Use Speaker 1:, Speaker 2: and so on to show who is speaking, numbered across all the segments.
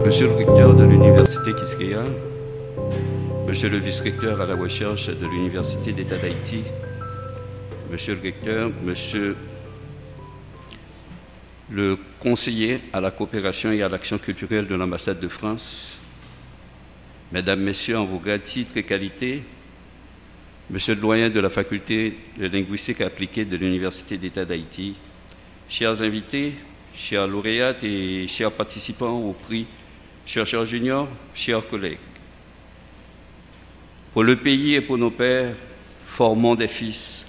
Speaker 1: Monsieur le recteur de l'Université Quisqueya, Monsieur le vice-recteur à la recherche de l'Université d'État d'Haïti, Monsieur le recteur, Monsieur le conseiller à la coopération et à l'action culturelle de l'ambassade de France, Mesdames, Messieurs, en vos grades, titres et qualités, Monsieur le doyen de la faculté de linguistique appliquée de l'Université d'État d'Haïti, chers invités, chers lauréates et chers participants au prix chercheurs juniors, chers collègues. Pour le pays et pour nos pères, formons des fils,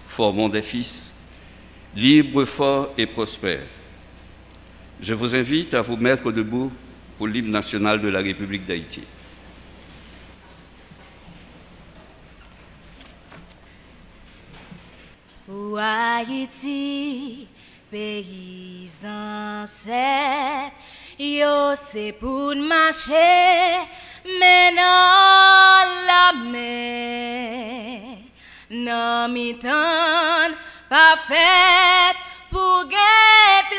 Speaker 1: libres, forts et prospères. Je vous invite à vous mettre debout pour l'hymne national de la République d'Haïti.
Speaker 2: Ou Haïti, pays ancêtres, yo c'est pour marcher, mais non la mer, non mi-temps, pas fait pour guetter,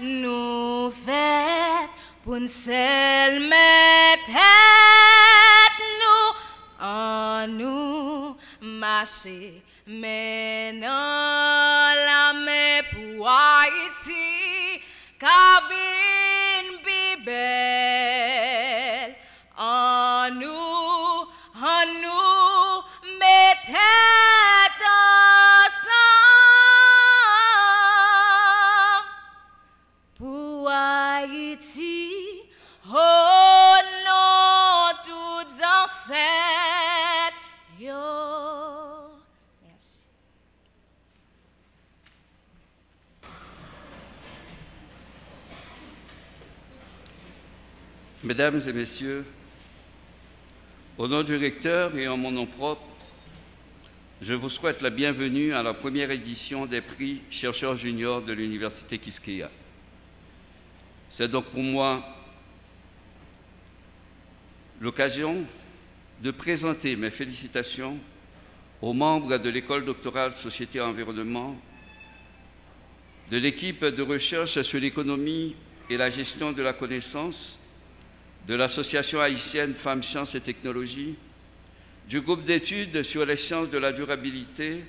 Speaker 2: nous fait pour une seule mettre, nous en nous marcher. Mais non, la mer pour Haïti, cabine bibelle, en nous, mettez ensemble pour Haïti, oh non, toutes ancêtres, yo.
Speaker 1: Mesdames et messieurs, au nom du recteur et en mon nom propre, je vous souhaite la bienvenue à la première édition des prix chercheurs juniors de l'Université Quisqueya. C'est donc pour moi l'occasion de présenter mes félicitations aux membres de l'École doctorale Société et Environnement, de l'équipe de recherche sur l'économie et la gestion de la connaissance, de l'Association haïtienne Femmes, Sciences et Technologies, du groupe d'études sur les sciences de la durabilité,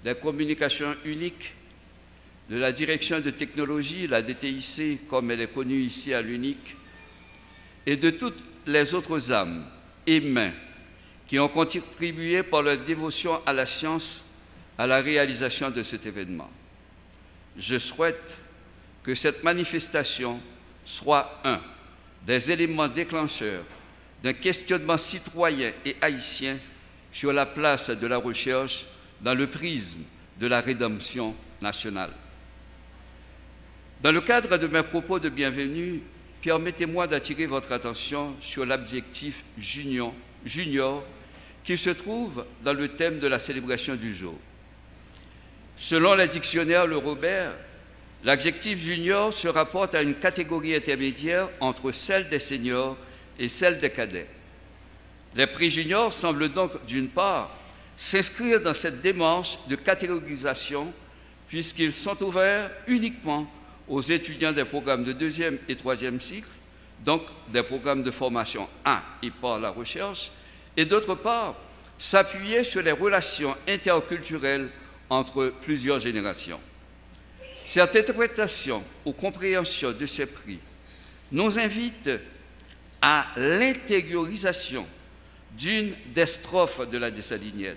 Speaker 1: des communications uniques, de la direction de technologie, la DTIC, comme elle est connue ici à l'UNIC, et de toutes les autres âmes et mains qui ont contribué par leur dévotion à la science à la réalisation de cet événement. Je souhaite que cette manifestation soit des éléments déclencheurs d'un questionnement citoyen et haïtien sur la place de la recherche dans le prisme de la rédemption nationale. Dans le cadre de mes propos de bienvenue, permettez-moi d'attirer votre attention sur l'objectif junior qui se trouve dans le thème de la célébration du jour. Selon le dictionnaire Le Robert, l'adjectif junior se rapporte à une catégorie intermédiaire entre celle des seniors et celle des cadets. Les prix juniors semblent donc, d'une part, s'inscrire dans cette démarche de catégorisation puisqu'ils sont ouverts uniquement aux étudiants des programmes de 2e et 3e cycle, donc des programmes de formation à et par la recherche, et d'autre part, s'appuyer sur les relations interculturelles entre plusieurs générations. Cette interprétation ou compréhension de ces prix nous invite à l'intériorisation d'une des strophes de la Dessalinienne.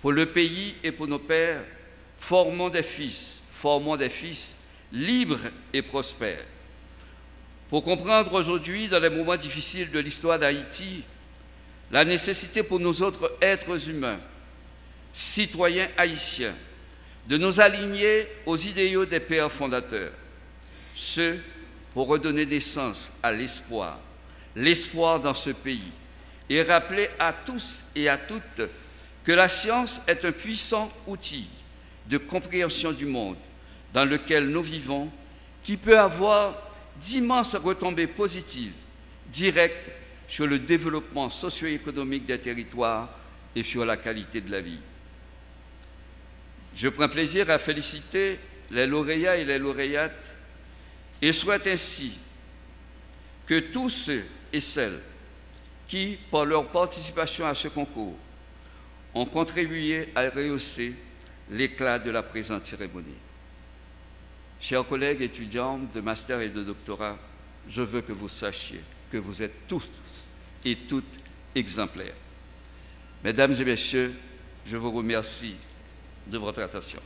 Speaker 1: Pour le pays et pour nos pères, formons des fils libres et prospères. Pour comprendre aujourd'hui, dans les moments difficiles de l'histoire d'Haïti, la nécessité pour nous autres êtres humains, citoyens haïtiens, de nous aligner aux idéaux des pères fondateurs, ce pour redonner naissance à l'espoir dans ce pays, et rappeler à tous et à toutes que la science est un puissant outil de compréhension du monde dans lequel nous vivons, qui peut avoir d'immenses retombées positives, directes sur le développement socio-économique des territoires et sur la qualité de la vie. Je prends plaisir à féliciter les lauréats et les lauréates et souhaite ainsi que tous ceux et celles qui, par leur participation à ce concours, ont contribué à rehausser l'éclat de la présente cérémonie. Chers collègues étudiants de master et de doctorat, je veux que vous sachiez que vous êtes tous et toutes exemplaires. Mesdames et messieurs, je vous remercie de votre attention.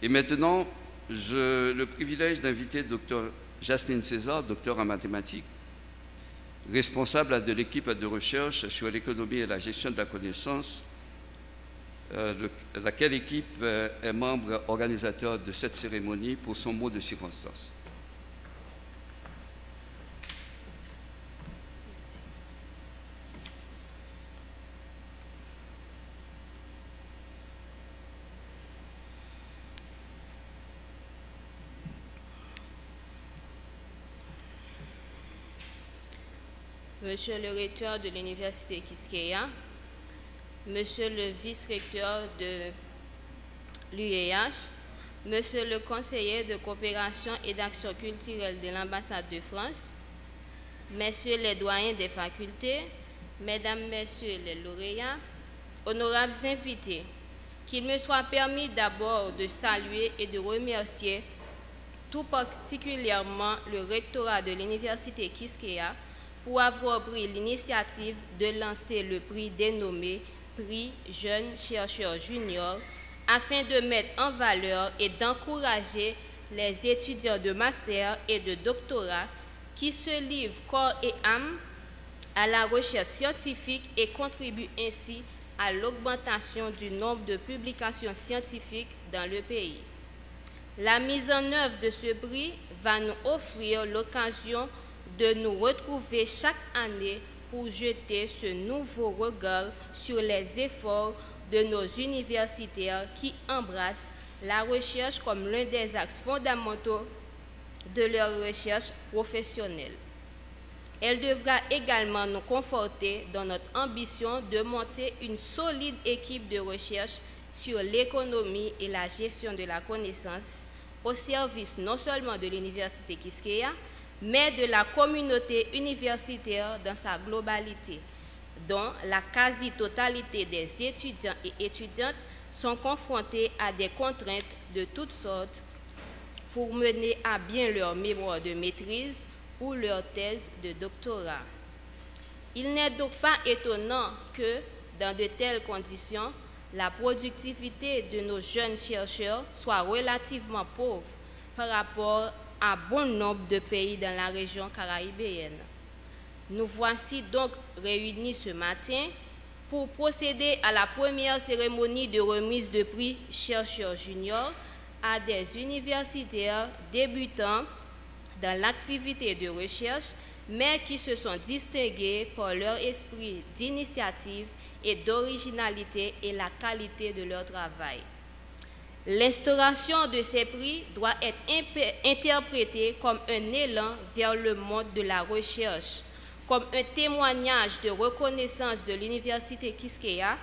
Speaker 1: Et maintenant, j'ai le privilège d'inviter Dr Jasmine César, docteur en mathématiques, responsable de l'équipe de recherche sur l'économie et la gestion de la connaissance, laquelle équipe est membre organisateur de cette cérémonie, pour son mot de circonstance.
Speaker 3: Monsieur le recteur de l'Université Quisqueya, Monsieur le vice-recteur de l'UEH, Monsieur le conseiller de coopération et d'action culturelle de l'ambassade de France, Messieurs les doyens des facultés, Mesdames, Messieurs les lauréats, honorables invités, qu'il me soit permis d'abord de saluer et de remercier tout particulièrement le rectorat de l'Université Quisqueya pour avoir pris l'initiative de lancer le prix dénommé Prix Jeunes Chercheurs Juniors afin de mettre en valeur et d'encourager les étudiants de master et de doctorat qui se livrent corps et âme à la recherche scientifique et contribuent ainsi à l'augmentation du nombre de publications scientifiques dans le pays. La mise en œuvre de ce prix va nous offrir l'occasion de nous retrouver chaque année pour jeter ce nouveau regard sur les efforts de nos universitaires qui embrassent la recherche comme l'un des axes fondamentaux de leur recherche professionnelle. Elle devra également nous conforter dans notre ambition de monter une solide équipe de recherche sur l'économie et la gestion de la connaissance au service non seulement de l'Université Quisqueya, mais de la communauté universitaire dans sa globalité, dont la quasi-totalité des étudiants et étudiantes sont confrontés à des contraintes de toutes sortes pour mener à bien leur mémoire de maîtrise ou leur thèse de doctorat. Il n'est donc pas étonnant que, dans de telles conditions, la productivité de nos jeunes chercheurs soit relativement pauvre par rapport à bon nombre de pays dans la région caribéenne. Nous voici donc réunis ce matin pour procéder à la première cérémonie de remise de prix chercheurs juniors à des universitaires débutants dans l'activité de recherche, mais qui se sont distingués par leur esprit d'initiative et d'originalité et la qualité de leur travail. L'instauration de ces prix doit être interprétée comme un élan vers le monde de la recherche, comme un témoignage de reconnaissance de l'Université Quisqueya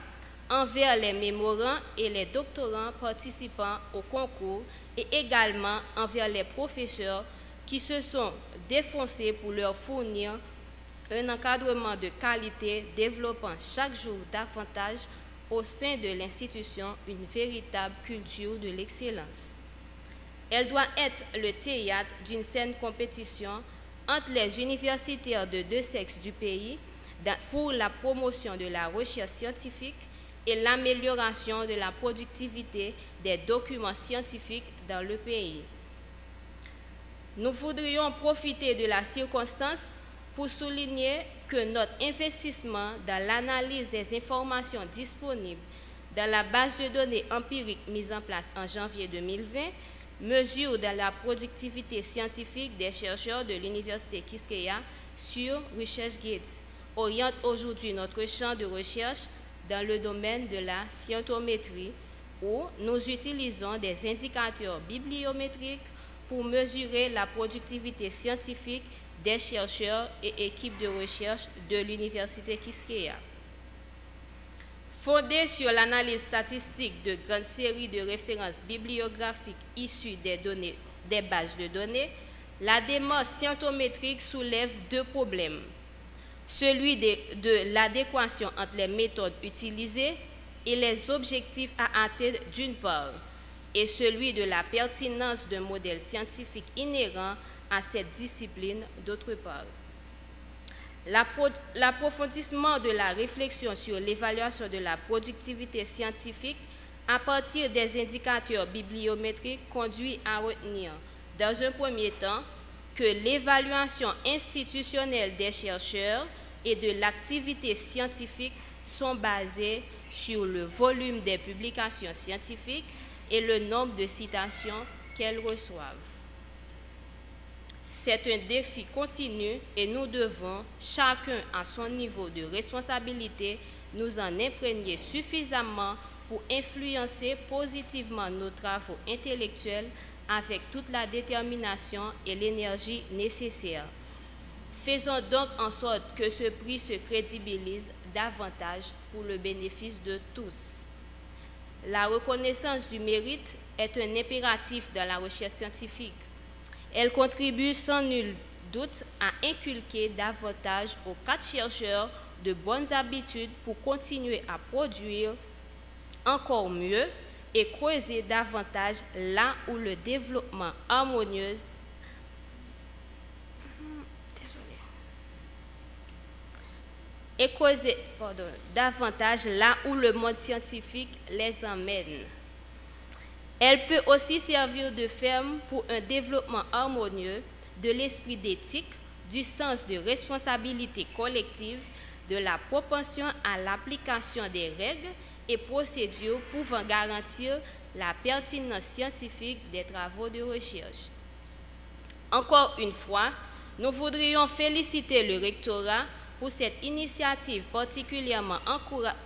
Speaker 3: envers les mémorants et les doctorants participant au concours et également envers les professeurs qui se sont défoncés pour leur fournir un encadrement de qualité développant chaque jour davantage au sein de l'institution une véritable culture de l'excellence. Elle doit être le théâtre d'une saine compétition entre les universitaires de deux sexes du pays pour la promotion de la recherche scientifique et l'amélioration de la productivité des documents scientifiques dans le pays. Nous voudrions profiter de la circonstance pour souligner que notre investissement dans l'analyse des informations disponibles dans la base de données empirique mise en place en janvier 2020 mesure dans la productivité scientifique des chercheurs de l'Université Quisqueya sur ResearchGate, oriente aujourd'hui notre champ de recherche dans le domaine de la scientométrie, où nous utilisons des indicateurs bibliométriques pour mesurer la productivité scientifique des chercheurs et équipes de recherche de l'Université Quisqueya. Fondé sur l'analyse statistique de grandes séries de références bibliographiques issues des bases de données, la démarche scientométrique soulève deux problèmes. Celui de l'adéquation entre les méthodes utilisées et les objectifs à atteindre d'une part, et celui de la pertinence d'un modèle scientifique inhérent à cette discipline d'autre part. L'approfondissement de la réflexion sur l'évaluation de la productivité scientifique à partir des indicateurs bibliométriques conduit à retenir, dans un premier temps, que l'évaluation institutionnelle des chercheurs et de l'activité scientifique sont basées sur le volume des publications scientifiques et le nombre de citations qu'elles reçoivent. C'est un défi continu et nous devons, chacun à son niveau de responsabilité, nous en imprégner suffisamment pour influencer positivement nos travaux intellectuels avec toute la détermination et l'énergie nécessaires. Faisons donc en sorte que ce prix se crédibilise davantage pour le bénéfice de tous. La reconnaissance du mérite est un impératif dans la recherche scientifique. Elle contribue sans nul doute à inculquer davantage aux 4 chercheurs de bonnes habitudes pour continuer à produire encore mieux et creuser davantage là où le développement harmonieux davantage là où le monde scientifique les emmène. Elle peut aussi servir de ferme pour un développement harmonieux de l'esprit d'éthique, du sens de responsabilité collective, de la propension à l'application des règles et procédures pouvant garantir la pertinence scientifique des travaux de recherche. Encore une fois, nous voudrions féliciter le rectorat pour cette initiative particulièrement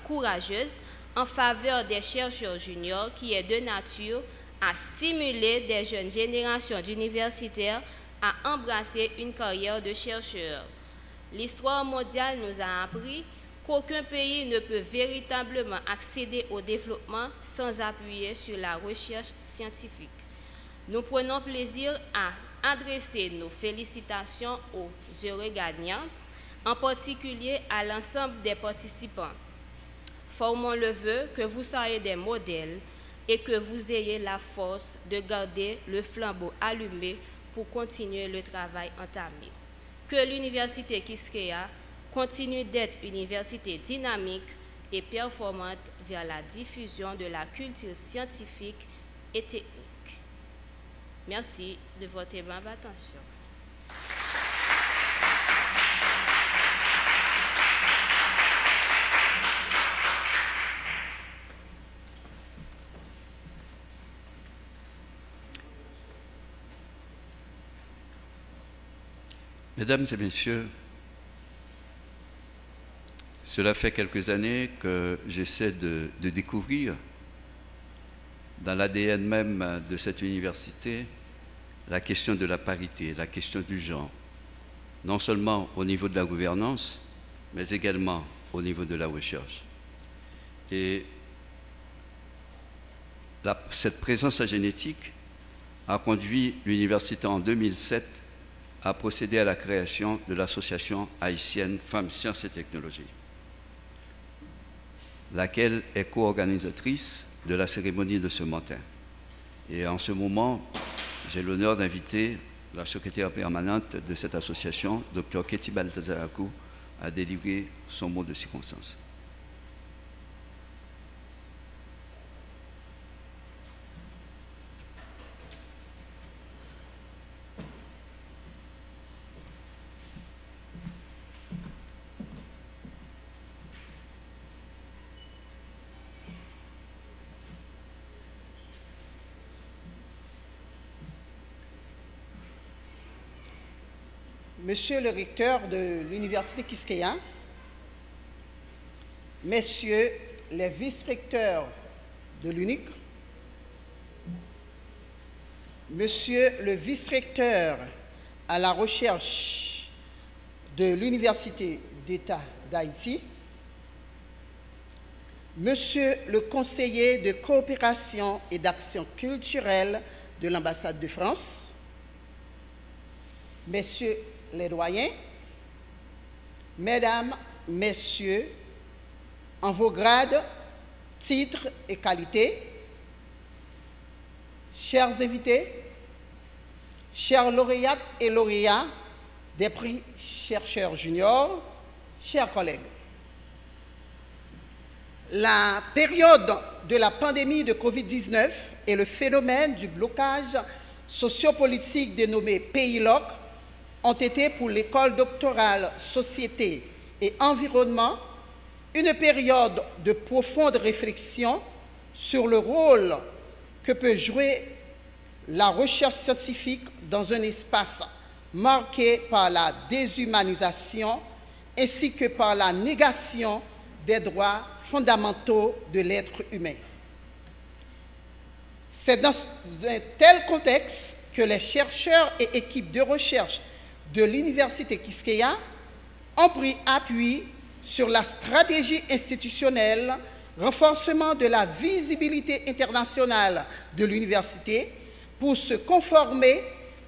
Speaker 3: courageuse en faveur des chercheurs juniors qui est de nature à stimuler des jeunes générations d'universitaires à embrasser une carrière de chercheur. L'histoire mondiale nous a appris qu'aucun pays ne peut véritablement accéder au développement sans appuyer sur la recherche scientifique. Nous prenons plaisir à adresser nos félicitations aux heureux gagnants, en particulier à l'ensemble des participants. Formons le vœu que vous soyez des modèles et que vous ayez la force de garder le flambeau allumé pour continuer le travail entamé. Que l'Université Quisqueya continue d'être une université dynamique et performante vers la diffusion de la culture scientifique et technique. Merci de votre aimable attention.
Speaker 1: Mesdames et messieurs, cela fait quelques années que j'essaie de découvrir dans l'ADN même de cette université la question de la parité, la question du genre, non seulement au niveau de la gouvernance, mais également au niveau de la recherche. Et cette présence génétique a conduit l'université en 2007 à procéder à la création de l'association haïtienne Femmes Sciences et Technologies, laquelle est co-organisatrice de la cérémonie de ce matin. Et en ce moment, j'ai l'honneur d'inviter la secrétaire permanente de cette association, Dr Ketty Baltazarakou, à délivrer son mot de circonstance.
Speaker 4: Monsieur le recteur de l'Université Quisqueya, Messieurs les vice-recteurs de l'UNIC, Monsieur le vice-recteur à la recherche de l'Université d'État d'Haïti, Monsieur le conseiller de coopération et d'action culturelle de l'ambassade de France, Messieurs les doyens, Mesdames, Messieurs, en vos grades, titres et qualités, chers invités, chers lauréates et lauréats des prix chercheurs juniors, chers collègues. La période de la pandémie de Covid-19 et le phénomène du blocage sociopolitique dénommé Pays-LOC ont été pour l'école doctorale Société et Environnement une période de profonde réflexion sur le rôle que peut jouer la recherche scientifique dans un espace marqué par la déshumanisation ainsi que par la négation des droits fondamentaux de l'être humain. C'est dans un tel contexte que les chercheurs et équipes de recherche de l'Université Quisqueya ont pris appui sur la stratégie institutionnelle, renforcement de la visibilité internationale de l'université pour se conformer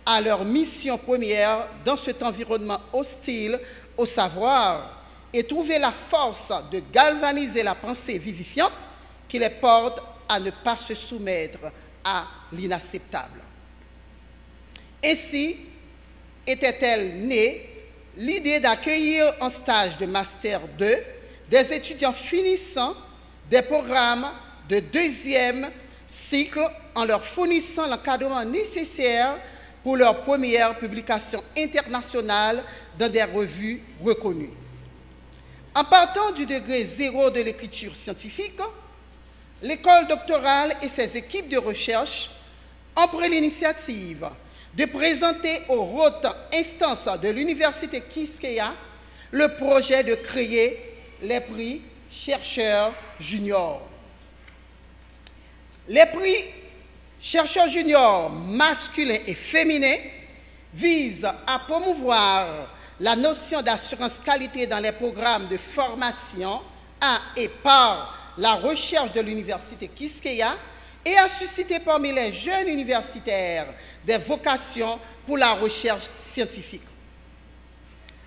Speaker 4: à leur mission première dans cet environnement hostile au savoir et trouver la force de galvaniser la pensée vivifiante qui les porte à ne pas se soumettre à l'inacceptable. Ainsi était-elle née l'idée d'accueillir en stage de Master 2 des étudiants finissant des programmes de deuxième cycle en leur fournissant l'encadrement nécessaire pour leur première publication internationale dans des revues reconnues. En partant du degré zéro de l'écriture scientifique, l'école doctorale et ses équipes de recherche ont pris l'initiative de présenter aux hautes instances de l'Université Quisqueya le projet de créer les prix chercheurs juniors. Les prix chercheurs juniors masculins et féminins visent à promouvoir la notion d'assurance qualité dans les programmes de formation à et par la recherche de l'Université Quisqueya et à susciter parmi les jeunes universitaires des vocations pour la recherche scientifique.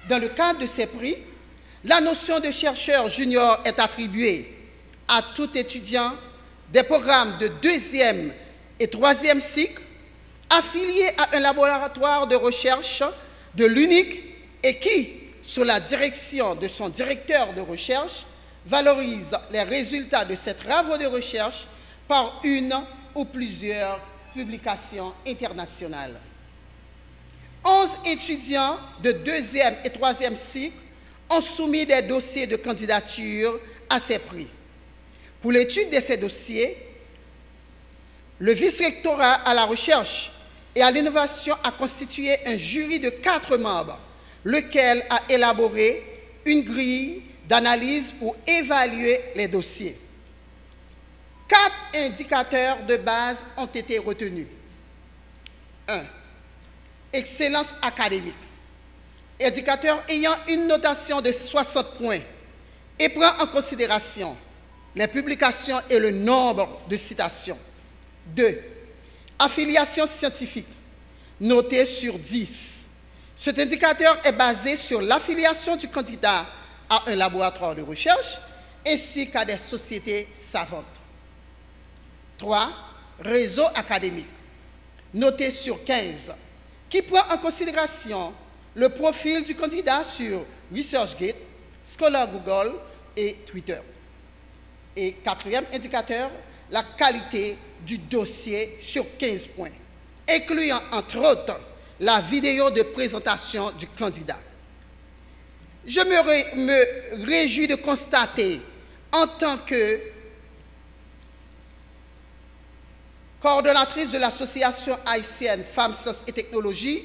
Speaker 4: Dans le cadre de ces prix, la notion de chercheur junior est attribuée à tout étudiant des programmes de deuxième et troisième cycle affilié à un laboratoire de recherche de l'UNIC et qui, sous la direction de son directeur de recherche, valorise les résultats de ses travaux de recherche par une ou plusieurs publications internationales. 11 étudiants de deuxième et troisième cycle ont soumis des dossiers de candidature à ces prix. Pour l'étude de ces dossiers, le vice-rectorat à la recherche et à l'innovation a constitué un jury de 4 membres, lequel a élaboré une grille d'analyse pour évaluer les dossiers. 4 indicateurs de base ont été retenus. 1. Excellence académique. Indicateur ayant une notation de 60 points et prend en considération les publications et le nombre de citations. 2. Affiliation scientifique, notée sur 10. Cet indicateur est basé sur l'affiliation du candidat à un laboratoire de recherche ainsi qu'à des sociétés savantes. 3. Réseau académique, noté sur 15, qui prend en considération le profil du candidat sur ResearchGate, Scholar Google et Twitter. Et 4e indicateur, la qualité du dossier sur 15 points, incluant entre autres la vidéo de présentation du candidat. Je me réjouis de constater, en tant que coordonnatrice de l'association haïtienne Femmes, Sciences et Technologies,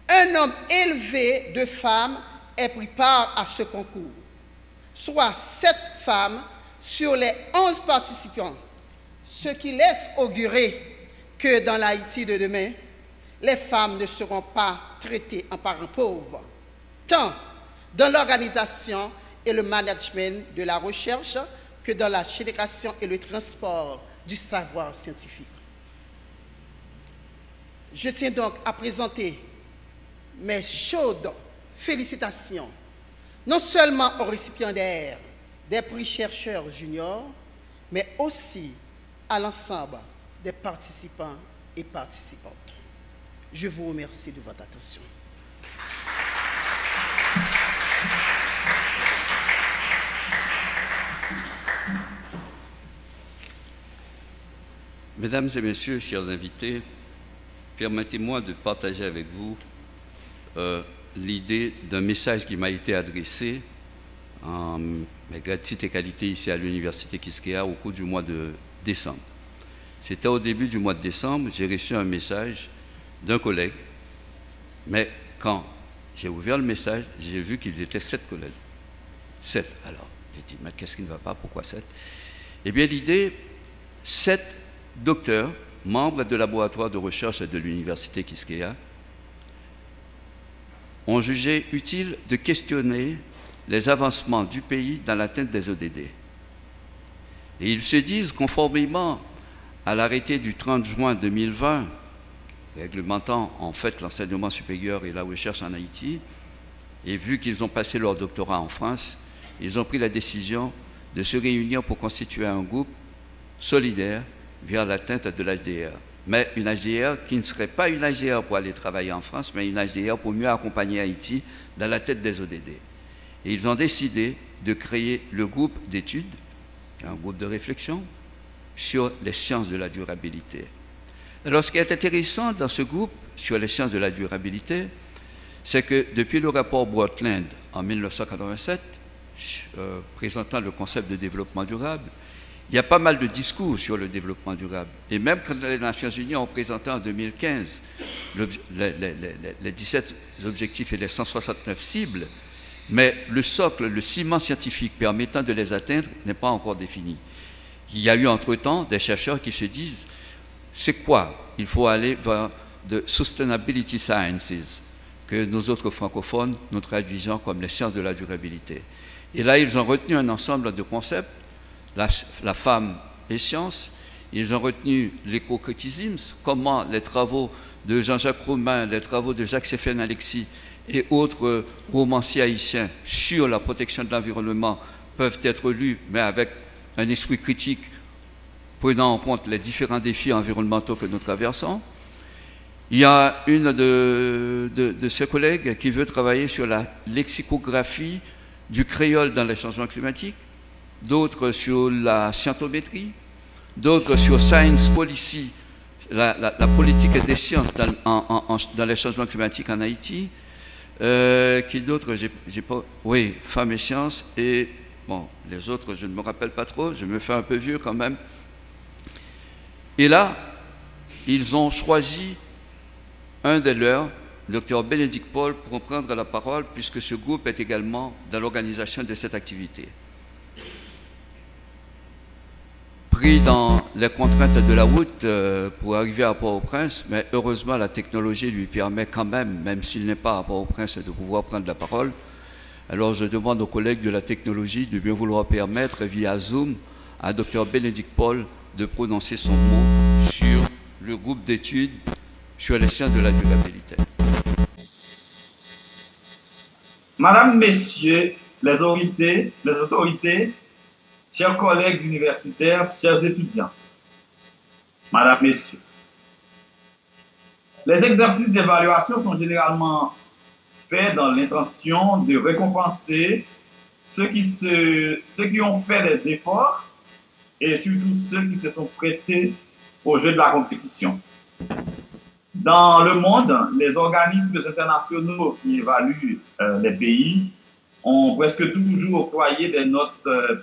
Speaker 4: un nombre élevé de femmes ait pris part à ce concours, soit 7 femmes sur les 11 participants, ce qui laisse augurer que dans l'Haïti de demain, les femmes ne seront pas traitées en parents pauvres, tant dans l'organisation et le management de la recherche que dans la génération et le transport du savoir scientifique. Je tiens donc à présenter mes chaudes félicitations, non seulement aux récipiendaires des prix chercheurs juniors, mais aussi à l'ensemble des participants et participantes. Je vous remercie de votre attention.
Speaker 1: Mesdames et messieurs, chers invités, permettez-moi de partager avec vous l'idée d'un message qui m'a été adressé en ma titre et qualité ici à l'Université Quisqueya au cours du mois de décembre. C'était au début du mois de décembre, j'ai reçu un message d'un collègue, mais quand j'ai ouvert le message, j'ai vu qu'ils étaient 7 collègues. 7. Alors, j'ai dit, mais qu'est-ce qui ne va pas? Pourquoi 7? Eh bien, l'idée, 7 docteurs, membres du laboratoire de recherche de l'Université Quisqueya, ont jugé utile de questionner les avancements du pays dans l'atteinte des ODD. Et ils se disent, conformément à l'arrêté du 30 juin 2020, réglementant en fait l'enseignement supérieur et la recherche en Haïti, et vu qu'ils ont passé leur doctorat en France, ils ont pris la décision de se réunir pour constituer un groupe solidaire vers l'atteinte de l'HDR. Mais une HDR qui ne serait pas une HDR pour aller travailler en France, mais une HDR pour mieux accompagner Haïti dans la tête des ODD. Et ils ont décidé de créer le groupe d'études, un groupe de réflexion, sur les sciences de la durabilité. Alors, ce qui est intéressant dans ce groupe sur les sciences de la durabilité, c'est que depuis le rapport Brundtland en 1987, présentant le concept de développement durable, il y a pas mal de discours sur le développement durable. Et même quand les Nations Unies ont présenté en 2015 les 17 objectifs et les 169 cibles, mais le socle, le ciment scientifique permettant de les atteindre n'est pas encore défini. Il y a eu entre-temps des chercheurs qui se disent, c'est quoi? Il faut aller vers de sustainability sciences, que nous autres francophones, nous traduisons comme les sciences de la durabilité. Et là, ils ont retenu un ensemble de concepts, la femme et science. Ils ont retenu l'éco-critisme, comment les travaux de Jean-Jacques Romain, les travaux de Jacques-Séphane Alexis et autres romanciers haïtiens sur la protection de l'environnement peuvent être lus, mais avec un esprit critique, prenant en compte les différents défis environnementaux que nous traversons. Il y a une de ses collègues qui veut travailler sur la lexicographie du créole dans les changements climatiques, d'autres sur la scientométrie, d'autres sur science policy, la politique des sciences dans les changements climatiques en Haïti. Qui d'autres, j'ai pas, oui, femmes et sciences, et bon, les autres, je ne me rappelle pas trop, je me fais un peu vieux quand même. Et là, ils ont choisi un des leurs, Dr Bénédicte Paul, pour prendre la parole, puisque ce groupe est également dans l'organisation de cette activité. Pris dans les contraintes de la route pour arriver à Port-au-Prince, mais heureusement la technologie lui permet quand même s'il n'est pas à Port-au-Prince, de pouvoir prendre la parole. Alors je demande aux collègues de la technologie de bien vouloir permettre via Zoom à Dr Bénédicte Paul de prononcer son mot sur le groupe d'études sur les sciences de la durabilité.
Speaker 5: Madame, Messieurs, les autorités, chers collègues universitaires, chers étudiants, Madame, Messieurs, les exercices d'évaluation sont généralement faits dans l'intention de récompenser ceux qui ont fait des efforts et surtout ceux qui se sont prêtés au jeu de la compétition. Dans le monde, les organismes internationaux qui évaluent les pays ont presque toujours octroyé des notes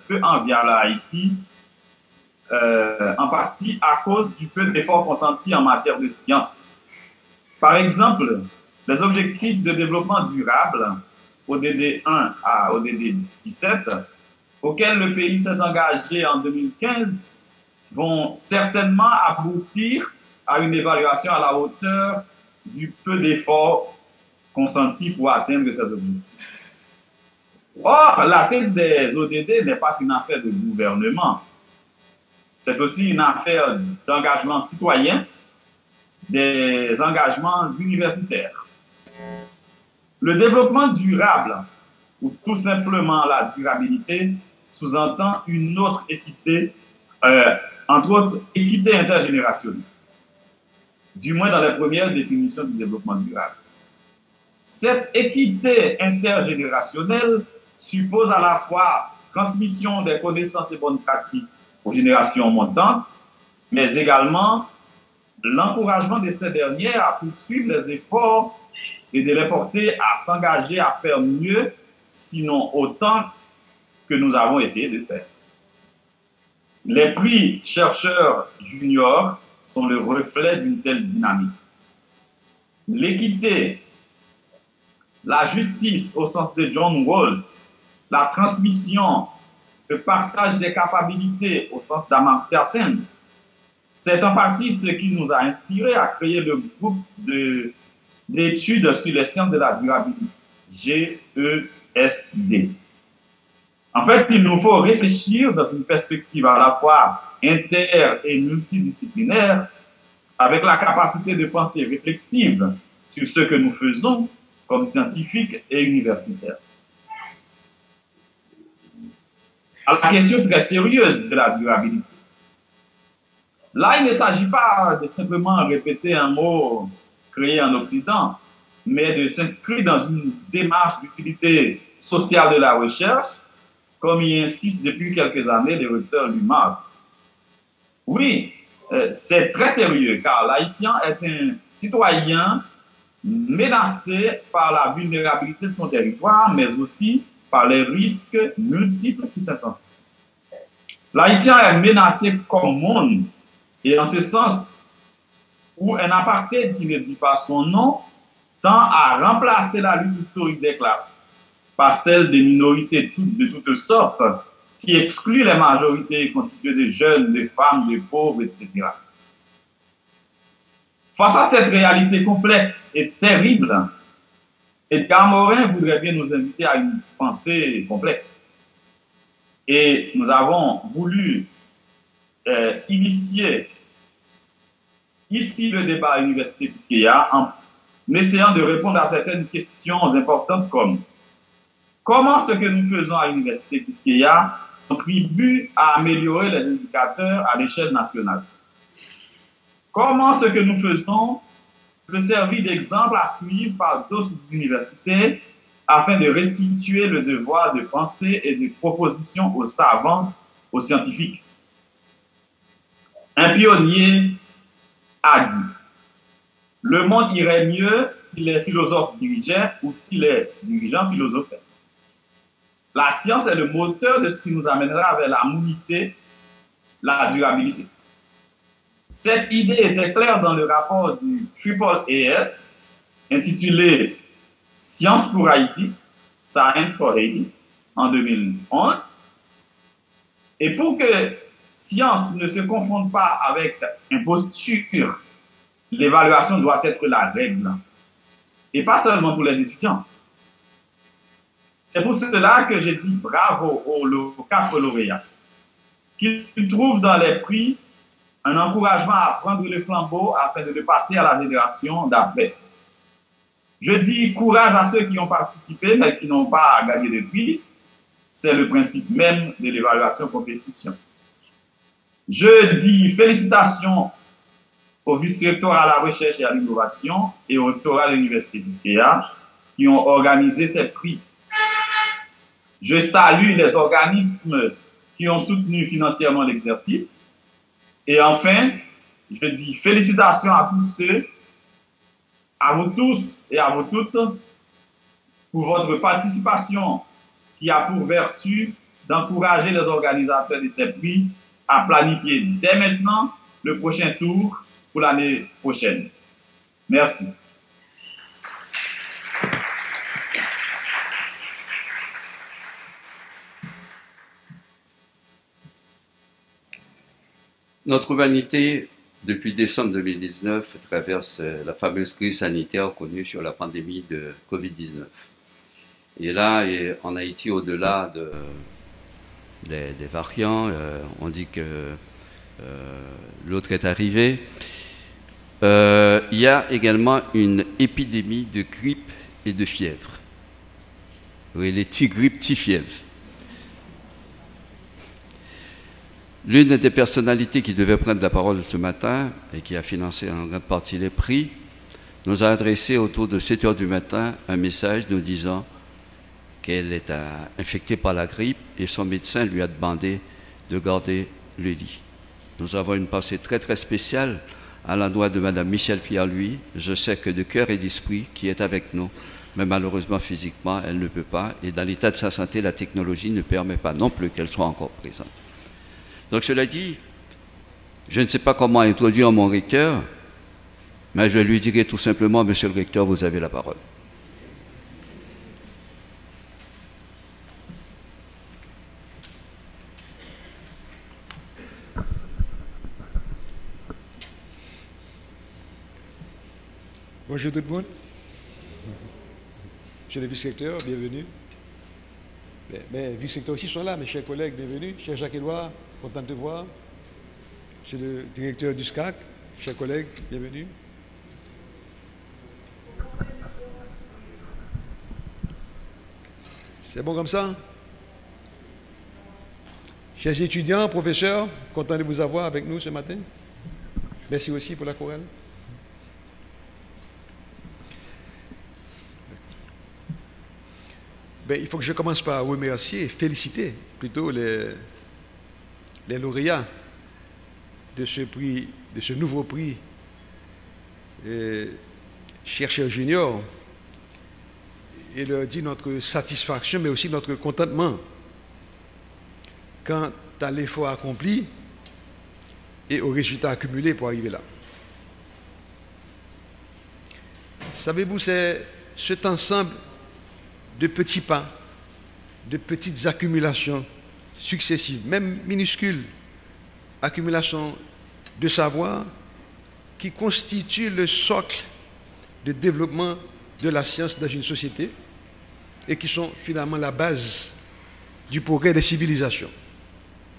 Speaker 5: peu enviables à Haïti, en partie à cause du peu d'efforts consentis en matière de sciences. Par exemple, les objectifs de développement durable, ODD 1 à ODD 17, auxquels le pays s'est engagé en 2015, vont certainement aboutir à une évaluation à la hauteur du peu d'efforts consentis pour atteindre ces objectifs. Or, la tête des ODD n'est pas qu'une affaire de gouvernement. C'est aussi une affaire d'engagement citoyen, des engagements universitaires. Le développement durable, ou tout simplement la durabilité, sous-entend une autre équité, entre autres équité intergénérationnelle, du moins dans les premières définitions du développement durable. Cette équité intergénérationnelle suppose à la fois transmission des connaissances et bonnes pratiques aux générations montantes, mais également l'encouragement de ces dernières à poursuivre les efforts et de les porter à s'engager à faire mieux, sinon autant que nous avons essayé de faire. Les prix chercheurs juniors sont le reflet d'une telle dynamique. L'équité, la justice au sens de John Rawls, la transmission, le partage des capacités au sens d'Amartya Sen, c'est en partie ce qui nous a inspiré à créer le groupe d'études sur les sciences de la durabilité, GESD. En fait, il nous faut réfléchir dans une perspective à la fois inter- et multidisciplinaire, avec la capacité de pensée réflexive sur ce que nous faisons comme scientifiques et universitaires. À la question très sérieuse de la durabilité. Là, il ne s'agit pas de simplement répéter un mot créé en Occident, mais de s'inscrire dans une démarche d'utilité sociale de la recherche, comme y insiste depuis quelques années le recteur Lumar. Oui, c'est très sérieux, car l'Haïtien est un citoyen menacé par la vulnérabilité de son territoire, mais aussi par les risques multiples qui s'intensifient. L'Haïtien est menacé comme monde, et en ce sens où un apartheid qui ne dit pas son nom tend à remplacer la lutte historique des classes par celle des minorités de toutes sortes qui excluent les majorités constituées de jeunes, de femmes, de pauvres, etc. Face à cette réalité complexe et terrible, Edgar Morin voudrait bien nous inviter à une pensée complexe. Et nous avons voulu initier ici le débat à l'Université Quisqueya en essayant de répondre à certaines questions importantes comme comment ce que nous faisons à l'Université Quisqueya contribue à améliorer les indicateurs à l'échelle nationale. Comment ce que nous faisons peut servir d'exemple à suivre par d'autres universités afin de restituer le devoir de pensée et de proposition aux savants, aux scientifiques. Un pionnier a dit « Le monde irait mieux si les philosophes dirigeaient ou si les dirigeants philosophaient. » La science est le moteur de ce qui nous amènera vers la mobilité, la durabilité. Cette idée était claire dans le rapport du AAAS intitulé « Science pour Haïti », Science for Haiti, en 2011. Et pour que science ne se confonde pas avec imposture, l'évaluation doit être la règle. Et pas seulement pour les étudiants. C'est pour cela que j'ai dit bravo aux 4 lauréats, qu'ils trouvent dans les prix un encouragement à prendre le flambeau afin de le passer à la génération d'après. Je dis courage à ceux qui ont participé mais qui n'ont pas gagné de prix. C'est le principe même de l'évaluation compétition. Je dis félicitations au vice-recteur à la recherche et à l'innovation et au rectorat de l'Université Quisqueya qui ont organisé ces prix. Je salue les organismes qui ont soutenu financièrement l'exercice. Et enfin, je dis félicitations à tous ceux, à vous tous et à vous toutes, pour votre participation qui a pour vertu d'encourager les organisateurs de ces prix à planifier dès maintenant le prochain tour pour l'année prochaine. Merci.
Speaker 1: Notre humanité, depuis décembre 2019, traverse la fameuse crise sanitaire connue sur la pandémie de Covid-19. Et là, en Haïti, au-delà des variants, on dit que l'autre est arrivé. Il y a également une épidémie de grippe et de fièvre. Oui, les petits grippes, petits fièvres. L'une des personnalités qui devait prendre la parole ce matin et qui a financé en grande partie les prix, nous a adressé autour de 7 heures du matin un message nous disant qu'elle est infectée par la grippe et son médecin lui a demandé de garder le lit. Nous avons une pensée très très spéciale à l'endroit de Mme Michèle Pierre-Louis. Je sais que de cœur et d'esprit qui est avec nous, mais malheureusement physiquement elle ne peut pas, et dans l'état de sa santé la technologie ne permet pas non plus qu'elle soit encore présente. Donc cela dit, je ne sais pas comment introduire mon recteur, mais je lui dirai tout simplement, monsieur le recteur, vous avez la parole.
Speaker 6: Bonjour tout le monde. Monsieur le vice-recteur, bienvenue. Mais vice-recteurs aussi sont là, mes chers collègues, bienvenue. Cher Jacques-Édouard, content de te voir. Monsieur le directeur du SCAC, chers collègues, bienvenue. C'est bon comme ça? Chers étudiants, professeurs, content de vous avoir avec nous ce matin. Merci aussi pour la chorale. Il faut que je commence par remercier et féliciter plutôt les lauréats de ce prix, de ce nouveau prix chercheurs juniors, et leur dire notre satisfaction, mais aussi notre contentement quant à l'effort accompli et aux résultats accumulés pour arriver là. Savez-vous, c'est cet ensemble de petits pas, de petites accumulations successives, même minuscules, accumulations de savoir qui constituent le socle de développement de la science dans une société et qui sont finalement la base du progrès des civilisations.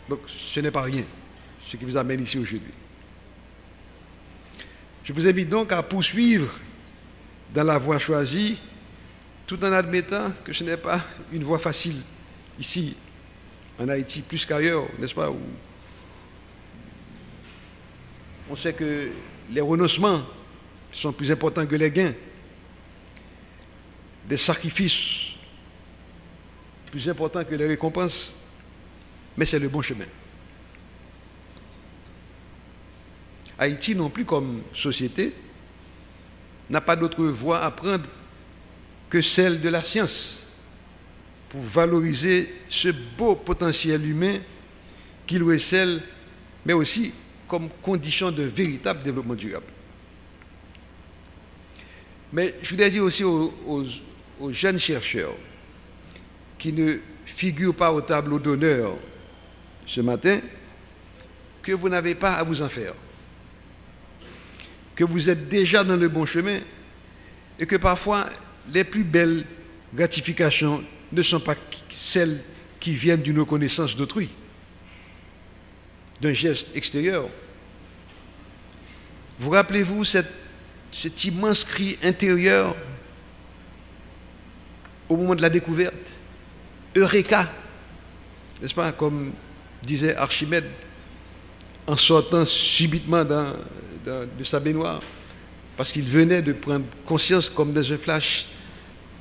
Speaker 6: Donc ce n'est pas rien, ce qui vous amène ici aujourd'hui. Je vous invite donc à poursuivre dans la voie choisie, tout en admettant que ce n'est pas une voie facile ici, en Haïti, plus qu'ailleurs, n'est-ce pas, où on sait que les renoncements sont plus importants que les gains, des sacrifices plus importants que les récompenses, mais c'est le bon chemin. Haïti non plus comme société n'a pas d'autre voie à prendre que celle de la science pour valoriser ce beau potentiel humain qui lui recèle, mais aussi comme condition de véritable développement durable. Mais je voudrais dire aussi aux jeunes chercheurs qui ne figurent pas au tableau d'honneur ce matin que vous n'avez pas à vous en faire, que vous êtes déjà dans le bon chemin et que parfois les plus belles gratifications ne sont pas celles qui viennent d'une reconnaissance d'autrui, d'un geste extérieur. Vous rappelez-vous cet immense cri intérieur au moment de la découverte? Eureka, n'est-ce pas, comme disait Archimède en sortant subitement de sa baignoire, parce qu'il venait de prendre conscience comme dans un flash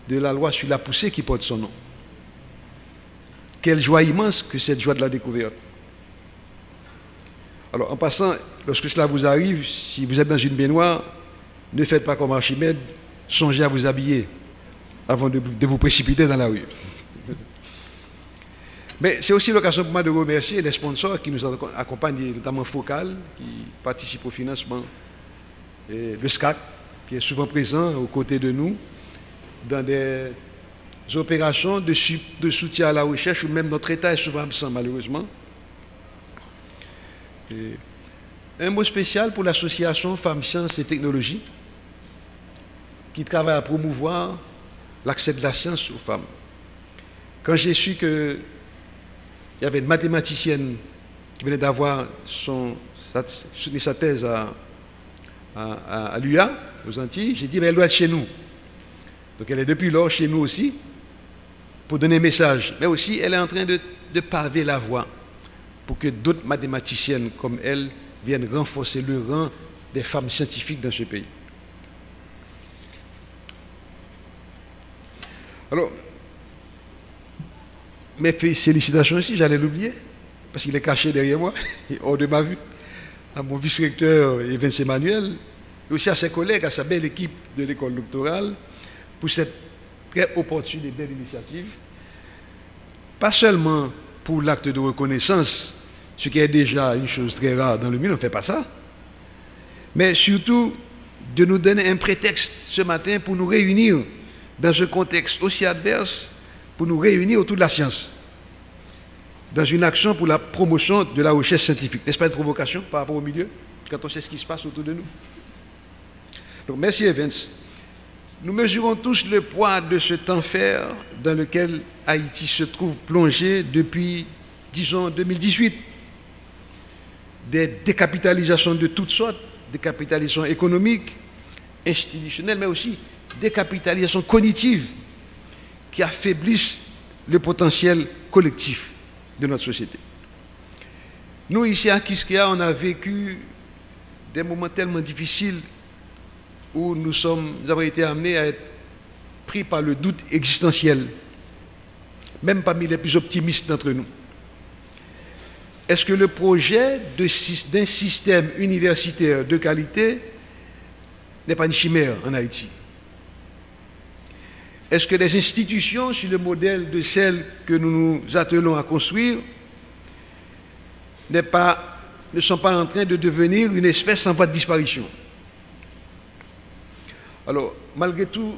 Speaker 6: de la loi sur la poussée qui porte son nom. Quelle joie immense que cette joie de la découverte. Alors en passant, lorsque cela vous arrive, si vous êtes dans une baignoire, ne faites pas comme Archimède, songez à vous habiller avant de vous précipiter dans la rue. Mais c'est aussi l'occasion pour moi de remercier les sponsors qui nous accompagnent, notamment Focal, qui participe au financement, et le SCAC, qui est souvent présent aux côtés de nous, dans des opérations de soutien à la recherche, où même notre État est souvent absent, malheureusement. Et un mot spécial pour l'association Femmes, Sciences et Technologies, qui travaille à promouvoir l'accès de la science aux femmes. Quand j'ai su qu'il y avait une mathématicienne qui venait d'avoir soutenu sa thèse à l'UA, aux Antilles, j'ai dit, mais elle doit être chez nous. Donc elle est depuis lors chez nous aussi, pour donner un message. Mais aussi, elle est en train de paver la voie pour que d'autres mathématiciennes comme elle viennent renforcer le rang des femmes scientifiques dans ce pays. Alors, mes félicitations aussi, j'allais l'oublier, parce qu'il est caché derrière moi, hors de ma vue, à mon vice-recteur Evans Emmanuel, et aussi à ses collègues, à sa belle équipe de l'école doctorale, pour cette très opportune et belle initiative. Pas seulement pour l'acte de reconnaissance, ce qui est déjà une chose très rare dans le milieu, on ne fait pas ça, mais surtout de nous donner un prétexte ce matin pour nous réunir dans un contexte aussi adverse, pour nous réunir autour de la science, dans une action pour la promotion de la recherche scientifique. N'est-ce pas une provocation par rapport au milieu, quand on sait ce qui se passe autour de nous? Donc merci Evans. Nous mesurons tous le poids de cet enfer dans lequel Haïti se trouve plongé depuis, disons, 2018. Des décapitalisations de toutes sortes, décapitalisations économiques, institutionnelles, mais aussi décapitalisations cognitives qui affaiblissent le potentiel collectif de notre société. Nous, ici à Quisqueya, on a vécu des moments tellement difficiles où nous avons été amenés à être pris par le doute existentiel, même parmi les plus optimistes d'entre nous. Est-ce que le projet d'un système universitaire de qualité n'est pas une chimère en Haïti? Est-ce que les institutions, sur le modèle de celles que nous nous attelons à construire, ne sont pas en train de devenir une espèce en voie de disparition? Alors, malgré toutes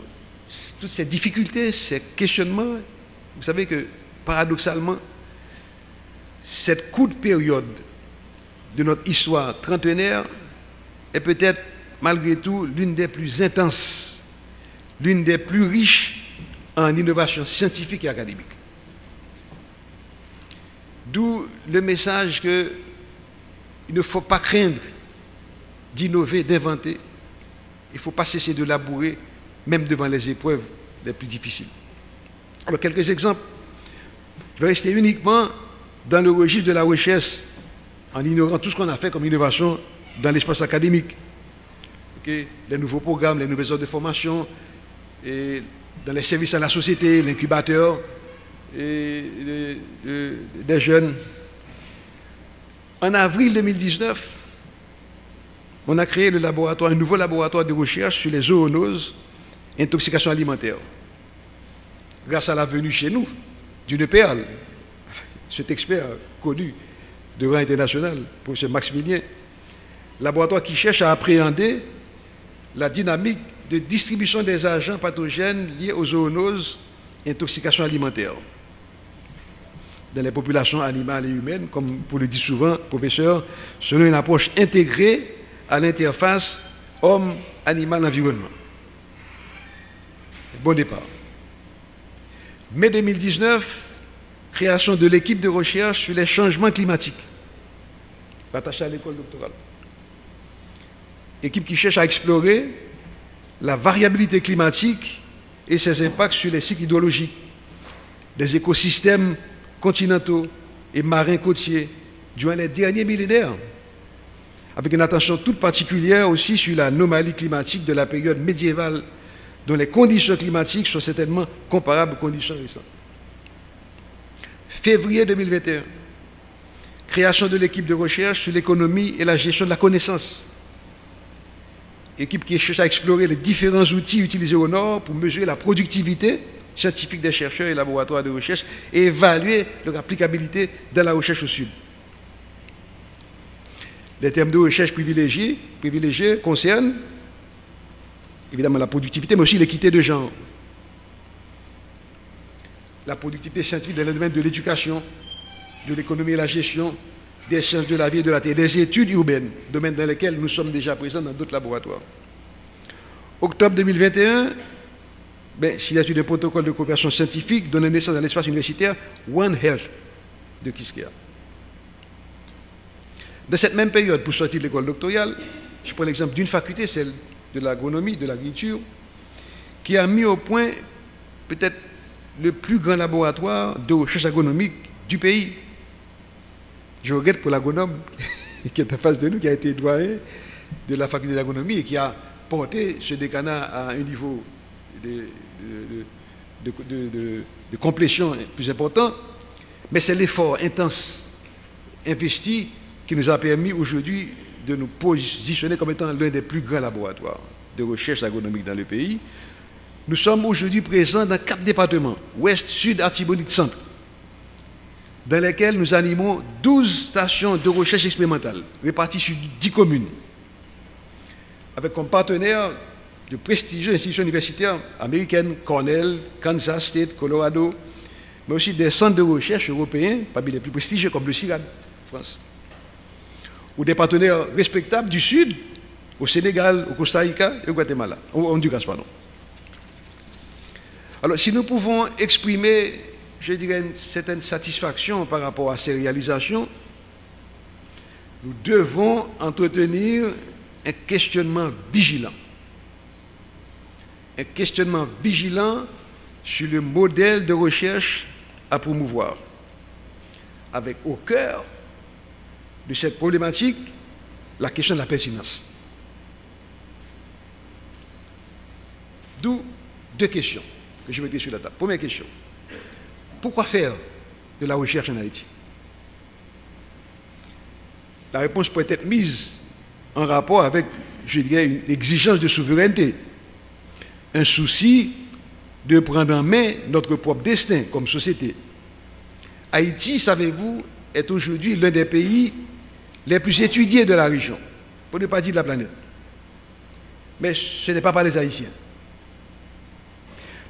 Speaker 6: ces difficultés, ces questionnements, vous savez que, paradoxalement, cette courte période de notre histoire trentenaire est peut-être, malgré tout, l'une des plus intenses, l'une des plus riches en innovation scientifique et académique. D'où le message qu'il ne faut pas craindre d'innover, d'inventer. Il ne faut pas cesser de labourer, même devant les épreuves les plus difficiles. Alors, quelques exemples. Je vais rester uniquement dans le registre de la recherche, en ignorant tout ce qu'on a fait comme innovation dans l'espace académique. Okay? Les nouveaux programmes, les nouvelles heures de formation, et dans les services à la société, l'incubateur des jeunes. En avril 2019, on a créé un nouveau laboratoire de recherche sur les zoonoses et intoxication alimentaire. Grâce à la venue chez nous d'une perle, cet expert connu de rang international, professeur Maximilien, laboratoire qui cherche à appréhender la dynamique de distribution des agents pathogènes liés aux zoonoses et intoxication alimentaire dans les populations animales et humaines, comme vous le dites souvent, professeur, selon une approche intégrée à l'interface homme, animal, environnement. Bon départ. Mai 2019, création de l'équipe de recherche sur les changements climatiques, rattachée à l'école doctorale. Équipe qui cherche à explorer la variabilité climatique et ses impacts sur les cycles hydrologiques des écosystèmes continentaux et marins côtiers durant les derniers millénaires, avec une attention toute particulière aussi sur l'anomalie climatique de la période médiévale, dont les conditions climatiques sont certainement comparables aux conditions récentes. Février 2021, création de l'équipe de recherche sur l'économie et la gestion de la connaissance. Équipe qui cherche à explorer les différents outils utilisés au Nord pour mesurer la productivité scientifique des chercheurs et laboratoires de recherche et évaluer leur applicabilité dans la recherche au Sud. Les termes de recherche privilégiés concernent évidemment la productivité, mais aussi l'équité de genre. La productivité scientifique dans le domaine de l'éducation, de l'économie et la gestion, des sciences de la vie et de la terre, des études urbaines, domaines dans lesquels nous sommes déjà présents dans d'autres laboratoires. Octobre 2021, signature d'un protocole de coopération scientifique donnant naissance à l'espace universitaire One Health de Quisqueya. Dans cette même période, pour sortir de l'école doctorale, je prends l'exemple d'une faculté, celle de l'agronomie, de l'agriculture, qui a mis au point peut-être le plus grand laboratoire de recherche agronomique du pays. Je regrette pour l'agronome qui est en face de nous, qui a été doyen de la faculté d'agronomie et qui a porté ce décanat à un niveau de complétion plus important. Mais c'est l'effort intense investi qui nous a permis aujourd'hui de nous positionner comme étant l'un des plus grands laboratoires de recherche agronomique dans le pays. Nous sommes aujourd'hui présents dans 4 départements, Ouest, Sud, Artibonite, Centre, dans lesquels nous animons 12 stations de recherche expérimentale, réparties sur 10 communes, avec comme partenaires de prestigieuses institutions universitaires américaines, Cornell, Kansas State, Colorado, mais aussi des centres de recherche européens, parmi les plus prestigieux comme le CIRAD, France, ou des partenaires respectables du Sud, au Sénégal, au Costa Rica et au Guatemala, au Honduras, pardon. Alors, si nous pouvons exprimer, je dirais, une certaine satisfaction par rapport à ces réalisations, nous devons entretenir un questionnement vigilant. Un questionnement vigilant sur le modèle de recherche à promouvoir, avec au cœur de cette problématique la question de la pertinence. D'où 2 questions que je mettrai sur la table. Première question, pourquoi faire de la recherche en Haïti? La réponse peut être mise en rapport avec, je dirais, une exigence de souveraineté, un souci de prendre en main notre propre destin comme société. Haïti, savez-vous, est aujourd'hui l'un des pays les plus étudiés de la région, pour ne pas dire de la planète. Mais ce n'est pas par les Haïtiens.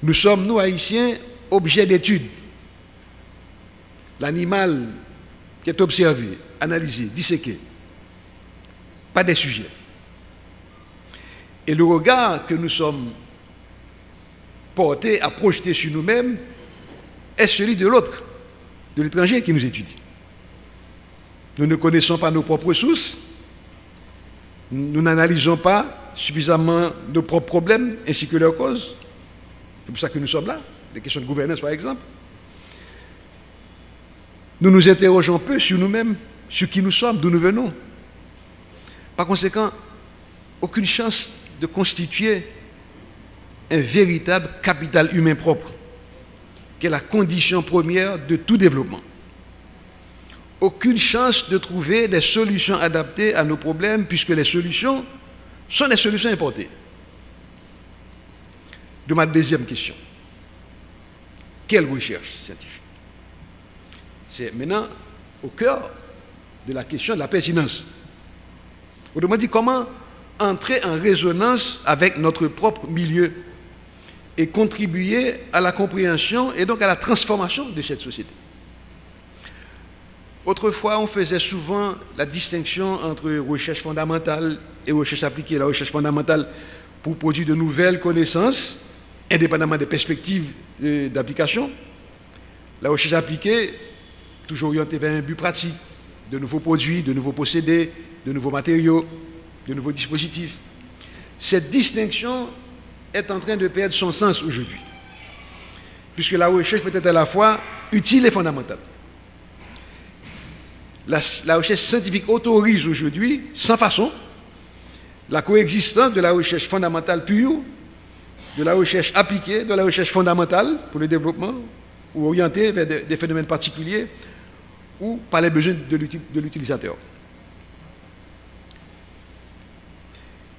Speaker 6: Nous sommes, nous, Haïtiens, objets d'étude. L'animal qui est observé, analysé, disséqué, pas des sujets. Et le regard que nous sommes portés à projeter sur nous-mêmes est celui de l'autre, de l'étranger qui nous étudie. Nous ne connaissons pas nos propres ressources, nous n'analysons pas suffisamment nos propres problèmes ainsi que leurs causes. C'est pour ça que nous sommes là, des questions de gouvernance par exemple. Nous nous interrogeons peu sur nous-mêmes, sur qui nous sommes, d'où nous venons. Par conséquent, aucune chance de constituer un véritable capital humain propre, qui est la condition première de tout développement. Aucune chance de trouver des solutions adaptées à nos problèmes, puisque les solutions sont des solutions importées. De ma deuxième question. Quelle recherche scientifique? C'est maintenant au cœur de la question de la pertinence. Autrement dit, comment entrer en résonance avec notre propre milieu et contribuer à la compréhension et donc à la transformation de cette société. Autrefois, on faisait souvent la distinction entre recherche fondamentale et recherche appliquée. La recherche fondamentale pour produire de nouvelles connaissances, indépendamment des perspectives d'application. La recherche appliquée, toujours orientée vers un but pratique, de nouveaux produits, de nouveaux procédés, de nouveaux matériaux, de nouveaux dispositifs. Cette distinction est en train de perdre son sens aujourd'hui, puisque la recherche peut être à la fois utile et fondamentale. La recherche scientifique autorise aujourd'hui, sans façon, la coexistence de la recherche fondamentale pure, de la recherche appliquée, de la recherche fondamentale pour le développement, ou orientée vers des phénomènes particuliers, ou par les besoins de l'utilisateur.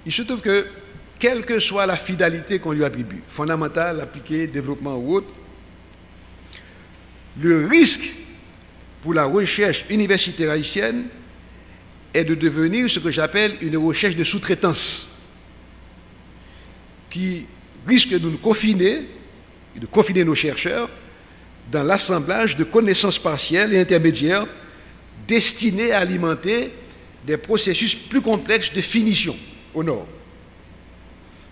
Speaker 6: Il se trouve que, quelle que soit la finalité qu'on lui attribue, fondamentale, appliquée, développement ou autre, le risque pour la recherche universitaire haïtienne est de devenir ce que j'appelle une recherche de sous-traitance, qui risque de nous confiner, de confiner nos chercheurs dans l'assemblage de connaissances partielles et intermédiaires destinées à alimenter des processus plus complexes de finition au nord.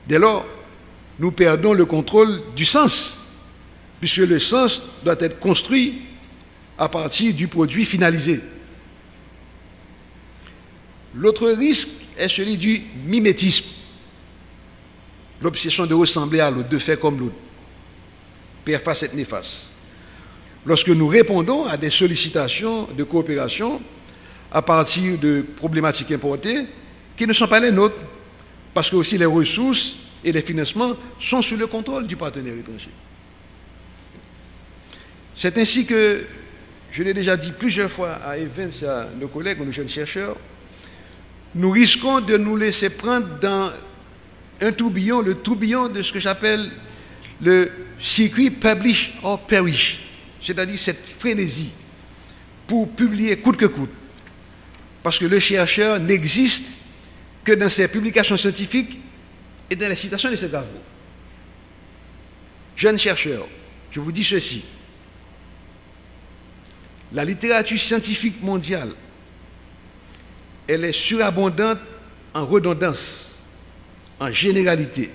Speaker 6: Dès lors, nous perdons le contrôle du sens, puisque le sens doit être construit à partir du produit finalisé. L'autre risque est celui du mimétisme, l'obsession de ressembler à l'autre, de faire comme l'autre, père face et néfaste. Lorsque nous répondons à des sollicitations de coopération à partir de problématiques importées qui ne sont pas les nôtres, parce que aussi les ressources et les financements sont sous le contrôle du partenaire étranger. C'est ainsi que, je l'ai déjà dit plusieurs fois à Evans et à nos collègues, nos jeunes chercheurs, nous risquons de nous laisser prendre dans un tourbillon, le tourbillon de ce que j'appelle le circuit publish or perish, c'est-à-dire cette frénésie pour publier coûte que coûte, parce que le chercheur n'existe que dans ses publications scientifiques et dans les citations de ses travaux. Jeunes chercheurs, je vous dis ceci, la littérature scientifique mondiale, elle est surabondante en redondance, en généralité,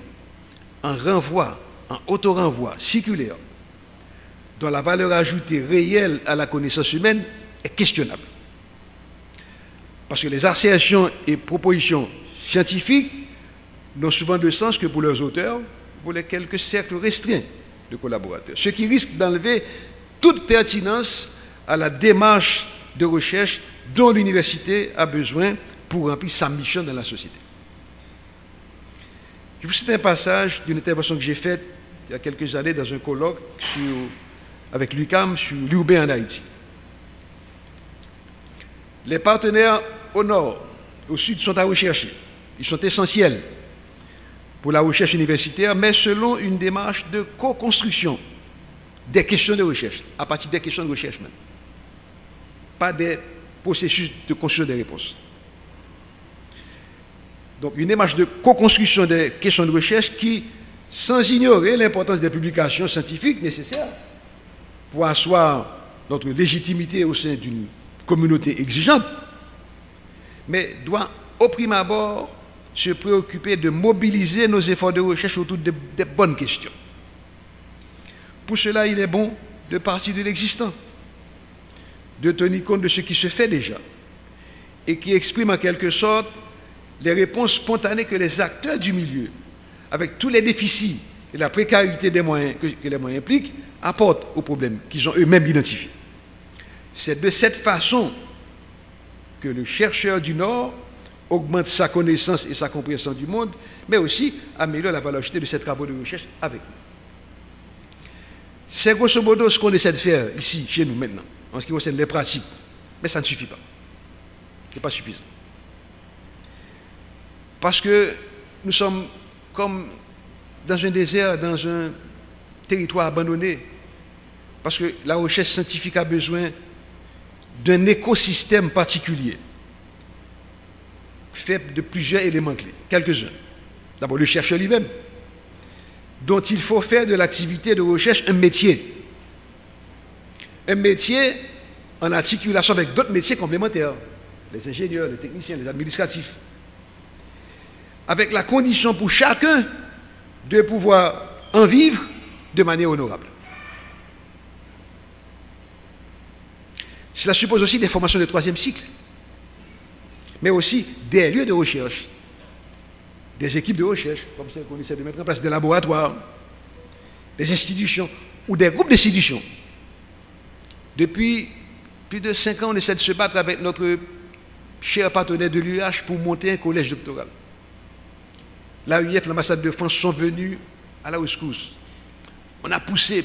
Speaker 6: en renvoi, en auto-renvoi circulaire, dont la valeur ajoutée réelle à la connaissance humaine est questionnable. Parce que les assertions et propositions scientifiques n'ont souvent de sens que pour leurs auteurs, pour les quelques cercles restreints de collaborateurs, ce qui risque d'enlever toute pertinence à la démarche de recherche dont l'université a besoin pour remplir sa mission dans la société. Je vous cite un passage d'une intervention que j'ai faite il y a quelques années dans un colloque avec l'UQAM sur l'urbain en Haïti. Les partenaires au nord, au sud sont à rechercher. Ils sont essentiels pour la recherche universitaire, mais selon une démarche de co-construction des questions de recherche, à partir des questions de recherche même. Pas des processus de construction des réponses. Donc une démarche de co-construction des questions de recherche qui, sans ignorer l'importance des publications scientifiques nécessaires pour asseoir notre légitimité au sein d'une communauté exigeante, mais doit au prime abord se préoccuper de mobiliser nos efforts de recherche autour des bonnes questions. Pour cela, il est bon de partir de l'existant, de tenir compte de ce qui se fait déjà et qui exprime en quelque sorte les réponses spontanées que les acteurs du milieu, avec tous les déficits et la précarité des moyens que les moyens impliquent, apportent aux problèmes qu'ils ont eux-mêmes identifiés. C'est de cette façon que le chercheur du Nord augmente sa connaissance et sa compréhension du monde, mais aussi améliore la valeur ajoutée de ses travaux de recherche avec nous. C'est grosso modo ce qu'on essaie de faire ici, chez nous maintenant, en ce qui concerne les pratiques. Mais ça ne suffit pas. Ce n'est pas suffisant. Parce que nous sommes comme dans un désert, dans un territoire abandonné. Parce que la recherche scientifique a besoin d'un écosystème particulier, fait de plusieurs éléments clés, quelques-uns. D'abord, le chercheur lui-même, dont il faut faire de l'activité de recherche un métier. Un métier en articulation avec d'autres métiers complémentaires, les ingénieurs, les techniciens, les administratifs. Avec la condition pour chacun de pouvoir en vivre de manière honorable. Cela suppose aussi des formations de troisième cycle, mais aussi des lieux de recherche, des équipes de recherche, comme celles qu'on essaie de mettre en place, des laboratoires, des institutions ou des groupes d'institutions. Depuis plus de 5 ans, on essaie de se battre avec notre cher partenaire de l'UH pour monter un collège doctoral. L'AUF, l'ambassade de France sont venus à la rescousse. On a poussé.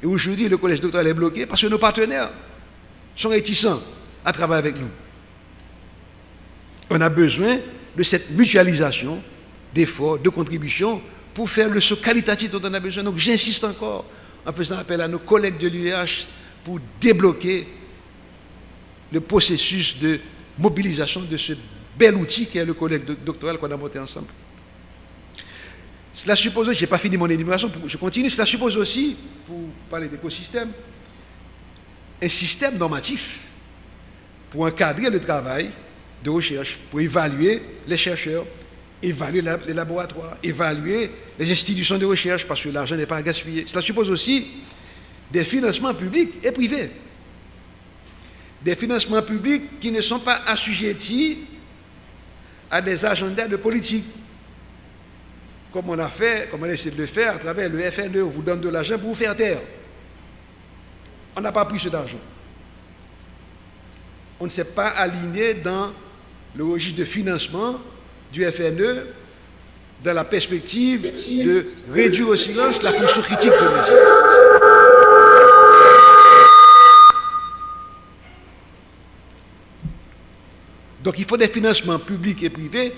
Speaker 6: Et aujourd'hui, le collège doctoral est bloqué parce que nos partenaires sont réticents à travailler avec nous. On a besoin de cette mutualisation d'efforts, de contributions pour faire le saut qualitatif dont on a besoin. Donc j'insiste encore en faisant appel à nos collègues de l'UEH pour débloquer le processus de mobilisation de ce bel outil qui est le collège doctoral qu'on a monté ensemble. Cela suppose, je n'ai pas fini mon énumération, je continue, cela suppose aussi, pour parler d'écosystème, un système normatif pour encadrer le travail de recherche, pour évaluer les chercheurs évaluer les laboratoires, évaluer les institutions de recherche, parce que l'argent n'est pas à gaspiller. Cela suppose aussi des financements publics et privés. Des financements publics qui ne sont pas assujettis à des agendas de politique, comme on a fait, comme on essaie de le faire à travers le FNE, on vous donne de l'argent pour vous faire taire. On n'a pas pris cet argent. On ne s'est pas aligné dans le registre de financement du FNE dans la perspective de réduire au silence la fonction critique de l'État. Donc il faut des financements publics et privés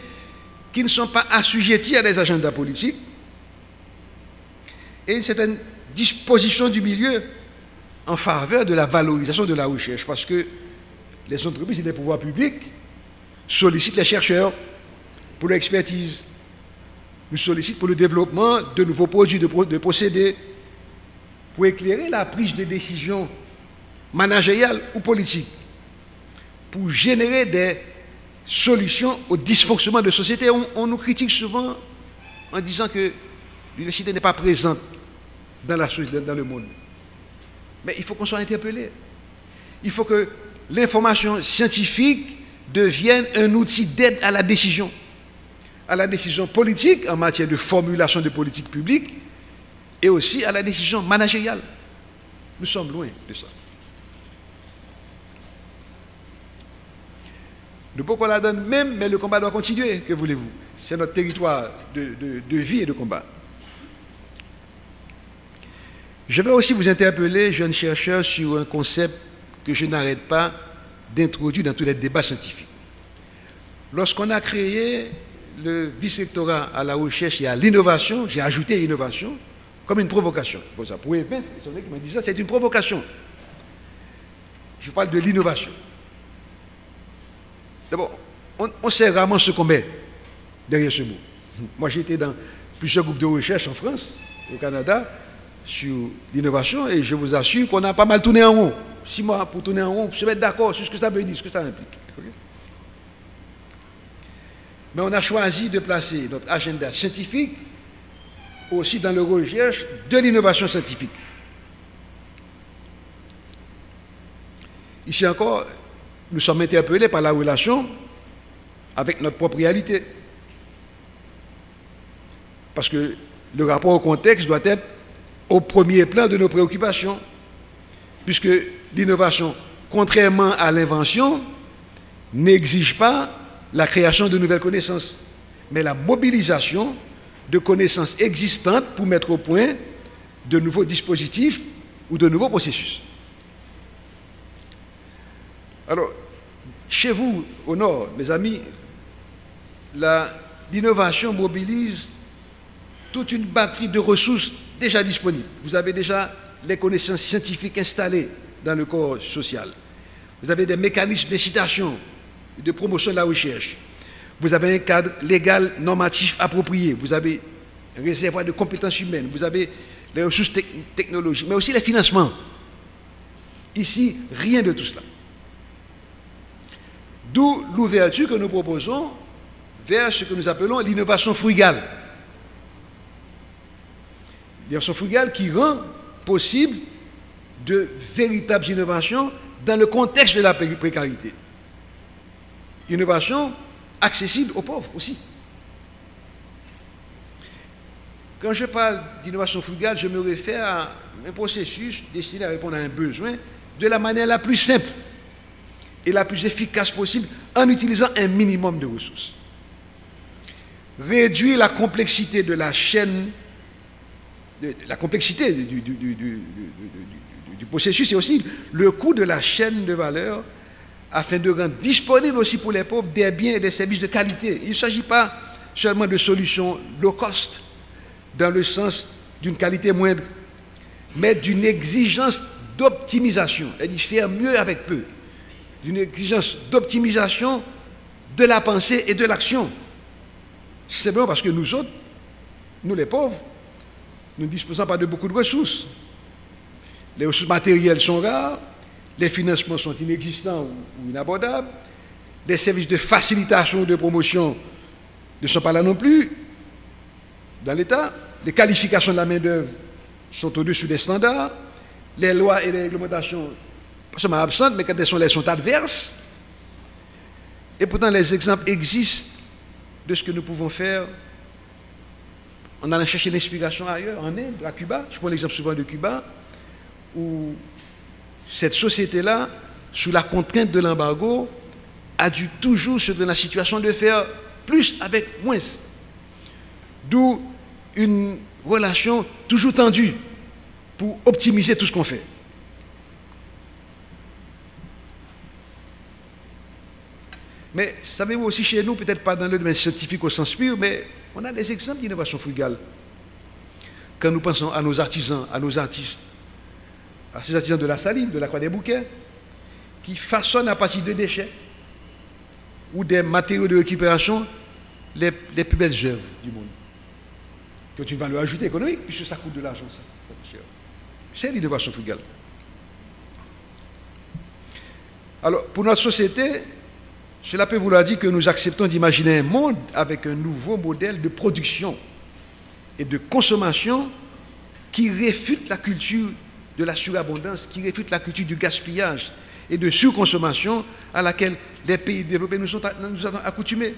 Speaker 6: qui ne sont pas assujettis à des agendas politiques et une certaine disposition du milieu en faveur de la valorisation de la recherche, parce que les entreprises et les pouvoirs publics sollicitent les chercheurs pour l'expertise, nous sollicitent pour le développement de nouveaux produits, de procédés, pour éclairer la prise de décision managériale ou politique, pour générer des solutions aux dysfonctionnements de société. On nous critique souvent en disant que l'université n'est pas présente dans le monde. Mais il faut qu'on soit interpellé. Il faut que l'information scientifique devienne un outil d'aide à la décision politique en matière de formulation de politiques publiques et aussi à la décision managériale. Nous sommes loin de ça. Nous pouvons la donne même, mais le combat doit continuer, que voulez-vous? C'est notre territoire de vie et de combat. Je vais aussi vous interpeller, jeunes chercheurs, sur un concept que je n'arrête pas d'introduire dans tous les débats scientifiques. Lorsqu'on a créé le vice-rectorat à la recherche et à l'innovation, j'ai ajouté l'innovation comme une provocation. Bon, ça pourrait être, c'est vrai qui m'a dit ça, c'est une provocation. Je parle de l'innovation. D'abord, on sait rarement ce qu'on met derrière ce mot. Moi, j'ai été dans plusieurs groupes de recherche en France, au Canada, sur l'innovation, et je vous assure qu'on a pas mal tourné en rond. 6 mois pour tourner en rond, pour se mettre d'accord sur ce que ça veut dire, ce que ça implique. Okay? Mais on a choisi de placer notre agenda scientifique aussi dans le recherche de l'innovation scientifique. Ici encore, nous sommes interpellés par la relation avec notre propre réalité. Parce que le rapport au contexte doit être au premier plan de nos préoccupations, puisque l'innovation, contrairement à l'invention, n'exige pas la création de nouvelles connaissances, mais la mobilisation de connaissances existantes pour mettre au point de nouveaux dispositifs ou de nouveaux processus. Alors, chez vous, au nord, mes amis, l'innovation mobilise toute une batterie de ressources déjà disponibles. Vous avez déjà les connaissances scientifiques installées dans le corps social. Vous avez des mécanismes d'incitation, de promotion de la recherche. Vous avez un cadre légal normatif approprié. Vous avez un réservoir de compétences humaines. Vous avez les ressources technologiques, mais aussi les financements. Ici, rien de tout cela. D'où l'ouverture que nous proposons vers ce que nous appelons l'innovation frugale. L'innovation frugale qui rend possible de véritables innovations dans le contexte de la précarité. Innovation accessible aux pauvres aussi. Quand je parle d'innovation frugale, je me réfère à un processus destiné à répondre à un besoin de la manière la plus simple et la plus efficace possible en utilisant un minimum de ressources. Réduire la complexité de la chaîne, la complexité du processus et aussi le coût de la chaîne de valeur afin de rendre disponible aussi pour les pauvres des biens et des services de qualité. Il ne s'agit pas seulement de solutions low cost dans le sens d'une qualité moindre, mais d'une exigence d'optimisation, c'est-à-dire faire mieux avec peu, d'une exigence d'optimisation de la pensée et de l'action. C'est bon parce que nous autres, nous les pauvres, nous ne disposons pas de beaucoup de ressources. Les ressources matérielles sont rares, les financements sont inexistants ou inabordables, les services de facilitation ou de promotion ne sont pas là non plus dans l'État. Les qualifications de la main-d'œuvre sont au-dessus des standards. Les lois et les réglementations pas seulement absentes, mais quand elles sont adverses. Et pourtant, les exemples existent de ce que nous pouvons faire en allant chercher l'inspiration ailleurs, en Inde, à Cuba. Je prends l'exemple souvent de Cuba, où cette société-là, sous la contrainte de l'embargo, a dû toujours se donner la situation de faire plus avec moins. D'où une relation toujours tendue pour optimiser tout ce qu'on fait. Mais savez-vous aussi chez nous, peut-être pas dans le domaine scientifique au sens pur, mais on a des exemples d'innovation frugale. Quand nous pensons à nos artisans, à nos artistes, à ces artisans de la Saline, de la Croix des Bouquets, qui façonnent à partir de déchets ou des matériaux de récupération les plus belles œuvres du monde. Que tu vas leur ajouter économique, puisque ça coûte de l'argent, ça. C'est l'innovation frugale. Alors, pour notre société, cela peut vouloir dire que nous acceptons d'imaginer un monde avec un nouveau modèle de production et de consommation qui réfute la culture de la surabondance, qui réfute la culture du gaspillage et de surconsommation à laquelle les pays développés nous ont accoutumés.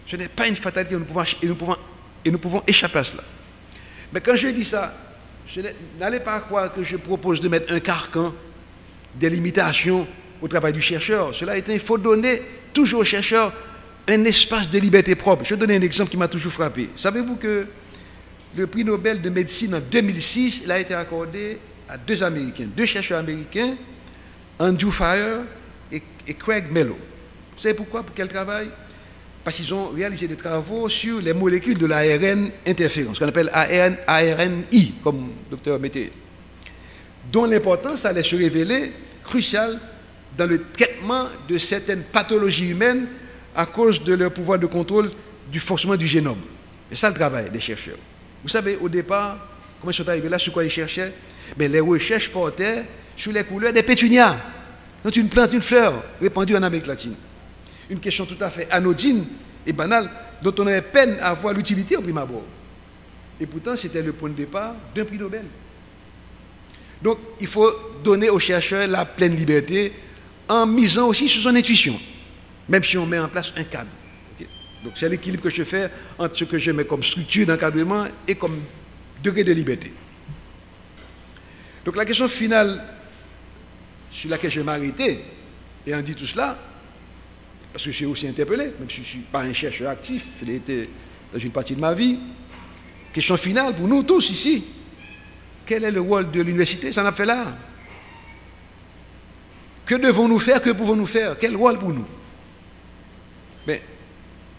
Speaker 6: Ce n'est pas une fatalité et nous pouvons échapper à cela. Mais quand je dis ça, n'allez pas croire que je propose de mettre un carcan, des limitations au travail du chercheur. Cela étant, il faut donner toujours au chercheur un espace de liberté propre. Je vais donner un exemple qui m'a toujours frappé. Savez-vous que le prix Nobel de médecine en 2006, il a été accordé à deux Américains, deux chercheurs américains, Andrew Fire et Craig Mello. Vous savez pourquoi? Pour quel travail? Parce qu'ils ont réalisé des travaux sur les molécules de l'ARN interférence, ce qu'on appelle ARNI, comme docteur Mété, dont l'importance allait se révéler cruciale dans le traitement de certaines pathologies humaines à cause de leur pouvoir de contrôle du fonctionnement du génome. C'est ça le travail des chercheurs. Vous savez, au départ, comment ils sont arrivés là, sur quoi ils cherchaient? Mais les recherches portaient sur les couleurs des pétunias. Donc une plante, une fleur répandue en Amérique latine. Une question tout à fait anodine et banale, dont on avait peine à voir l'utilité au prime abord. Et pourtant, c'était le point de départ d'un prix Nobel. Donc, il faut donner aux chercheurs la pleine liberté en misant aussi sur son intuition, même si on met en place un cadre. Okay? Donc, c'est l'équilibre que je fais entre ce que je mets comme structure d'encadrement et comme degré de liberté. Donc, la question finale sur laquelle je vais m'arrêter, et en dit tout cela, parce que je suis aussi interpellé, même si je ne suis pas un chercheur actif, je l'ai été dans une partie de ma vie. Question finale pour nous tous ici. Quel est le rôle de l'université? Ça n'a fait là. Que devons-nous faire? Que pouvons-nous faire? Quel rôle pour nous? Mais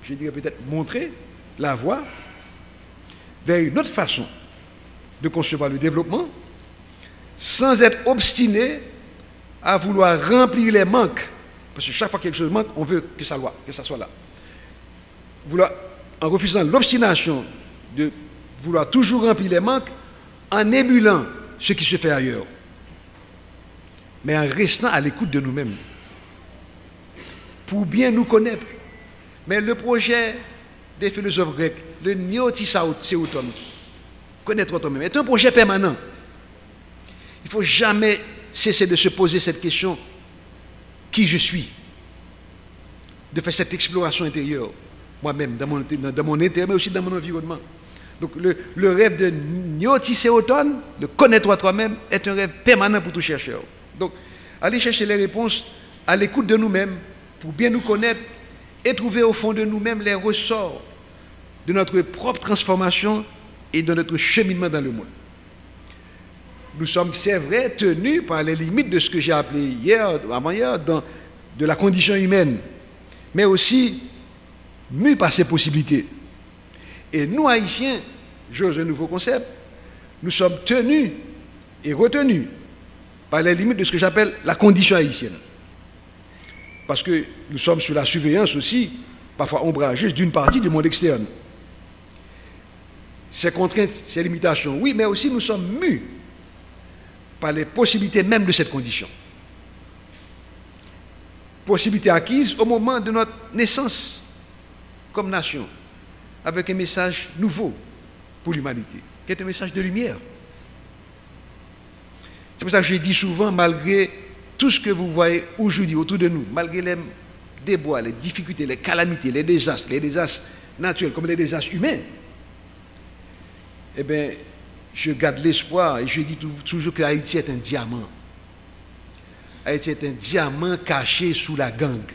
Speaker 6: je dirais peut-être montrer la voie vers une autre façon de concevoir le développement sans être obstiné à vouloir remplir les manques. Parce que chaque fois que quelque chose manque, on veut que ça soit là. En refusant l'obstination de vouloir toujours remplir les manques, en émulant ce qui se fait ailleurs, mais en restant à l'écoute de nous-mêmes, pour bien nous connaître. Mais le projet des philosophes grecs, le Niotisauton, connaître toi-même, est un projet permanent. Il ne faut jamais cesser de se poser cette question: qui je suis? De faire cette exploration intérieure, moi-même, dans mon intérieur, mais aussi dans mon environnement. Donc le rêve de Niotisauton, de connaître toi-même, est un rêve permanent pour tout chercheur. Donc, aller chercher les réponses à l'écoute de nous-mêmes, pour bien nous connaître et trouver au fond de nous-mêmes les ressorts de notre propre transformation et de notre cheminement dans le monde. Nous sommes, c'est vrai, tenus par les limites de ce que j'ai appelé hier, avant-hier, de la condition humaine, mais aussi mus par ses possibilités. Et nous, Haïtiens, j'ose un nouveau concept, nous sommes tenus et retenus par les limites de ce que j'appelle la condition haïtienne. Parce que nous sommes sous la surveillance aussi, parfois ombrageuse, d'une partie du monde externe. Ces contraintes, ces limitations, oui, mais aussi nous sommes mus par les possibilités même de cette condition. Possibilités acquises au moment de notre naissance comme nation. avec un message nouveau pour l'humanité, qui est un message de lumière. C'est pour ça que je dis souvent, malgré tout ce que vous voyez aujourd'hui autour de nous, malgré les déboires, les difficultés, les calamités, les désastres naturels comme les désastres humains, eh bien, je garde l'espoir et je dis toujours que Haïti est un diamant. Haïti est un diamant caché sous la gangue.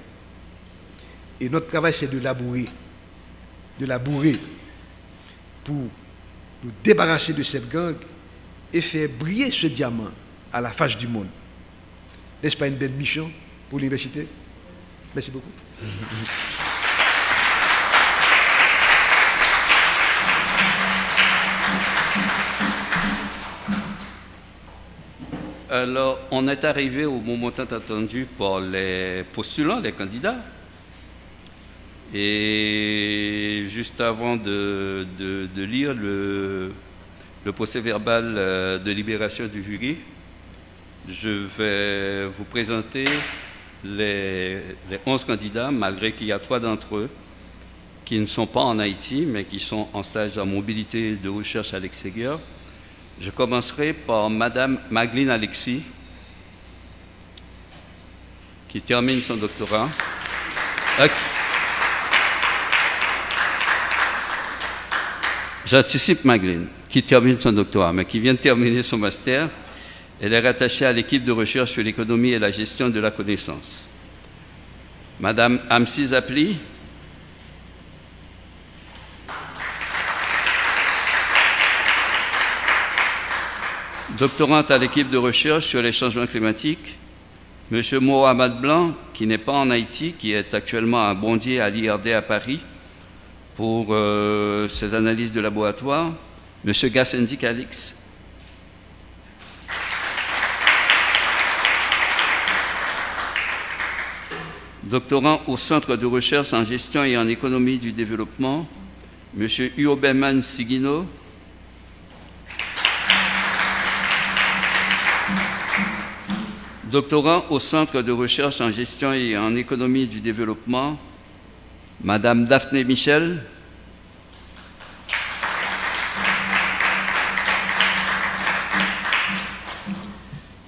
Speaker 6: Et notre travail, c'est de labourer pour nous débarrasser de cette gangue et faire briller ce diamant à la face du monde. N'est-ce pas une belle mission pour l'université? Merci beaucoup.
Speaker 1: Alors, on est arrivé au moment tant attendu par les postulants, les candidats. Et juste avant de lire le procès-verbal de libération du jury, je vais vous présenter les 11 candidats, malgré qu'il y a 3 d'entre eux qui ne sont pas en Haïti, mais qui sont en stage en mobilité de recherche à l'extérieur. Je commencerai par Madame Magline Alexis, qui termine son doctorat. J'anticipe Magline, qui termine son doctorat, mais qui vient de terminer son master. Elle est rattachée à l'équipe de recherche sur l'économie et la gestion de la connaissance. Madame Amsi Zapli, doctorante à l'équipe de recherche sur les changements climatiques. Monsieur Mohamed Blanc, qui n'est pas en Haïti, qui est actuellement à Bondier à l'IRD à Paris pour ses analyses de laboratoire. Monsieur Gassendi Calix. Doctorant au Centre de recherche en gestion et en économie du développement, Monsieur Urbeman Sigino. Doctorant au Centre de recherche en gestion et en économie du développement, Madame Daphné Michel.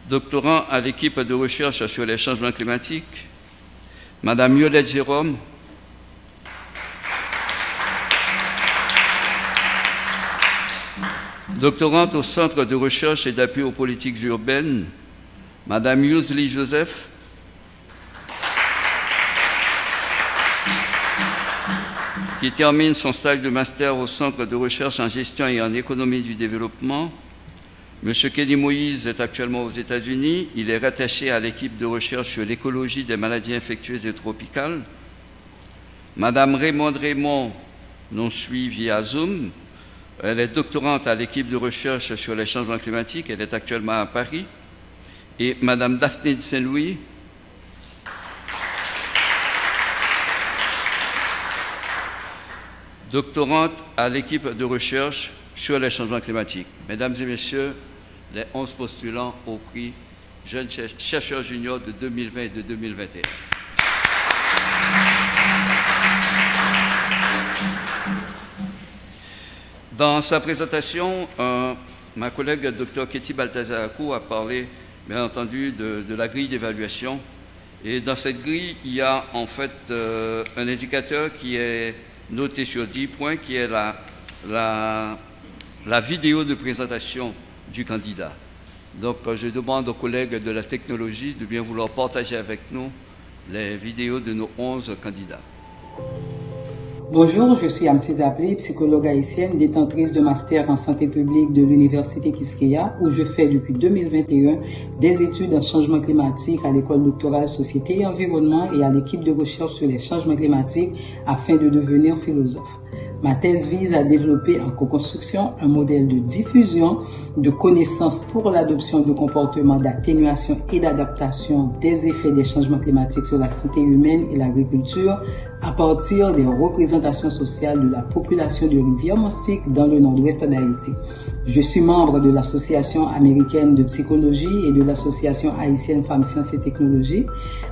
Speaker 1: Doctorant à l'équipe de recherche sur les changements climatiques, Madame Yolette Jérôme. Doctorante au Centre de recherche et d'appui aux politiques urbaines, Madame Yousli Joseph. Qui termine son stage de master au Centre de recherche en gestion et en économie du développement. Monsieur Kenny Moïse est actuellement aux États-Unis. Il est rattaché à l'équipe de recherche sur l'écologie des maladies infectieuses et tropicales. Madame Raymond nous suit via Zoom. Elle est doctorante à l'équipe de recherche sur les changements climatiques. Elle est actuellement à Paris. Et Madame Daphné de Saint-Louis, doctorante à l'équipe de recherche sur les changements climatiques. Mesdames et messieurs, les 11 postulants au prix Jeune Chercheur Junior de 2020 et de 2021. Dans sa présentation, ma collègue Dr Ketty Baltazarakou a parlé, bien entendu, de la grille d'évaluation. Et dans cette grille, il y a en fait un indicateur qui est noté sur 10 points, qui est la vidéo de présentation du candidat. Donc, je demande aux collègues de la technologie de bien vouloir partager avec nous les vidéos de nos 11 candidats.
Speaker 7: Bonjour, je suis Amsi Zapli, psychologue haïtienne, détentrice de master en santé publique de l'Université Quisqueya, où je fais depuis 2021 des études en changement climatique à l'école doctorale Société et Environnement et à l'équipe de recherche sur les changements climatiques afin de devenir philosophe. Ma thèse vise à développer en co-construction un modèle de diffusion de connaissances pour l'adoption de comportements d'atténuation et d'adaptation des effets des changements climatiques sur la santé humaine et l'agriculture à partir des représentations sociales de la population de Rivière-Monstic dans le nord-ouest d'Haïti. Je suis membre de l'Association américaine de psychologie et de l'Association haïtienne Femmes Sciences et Technologies.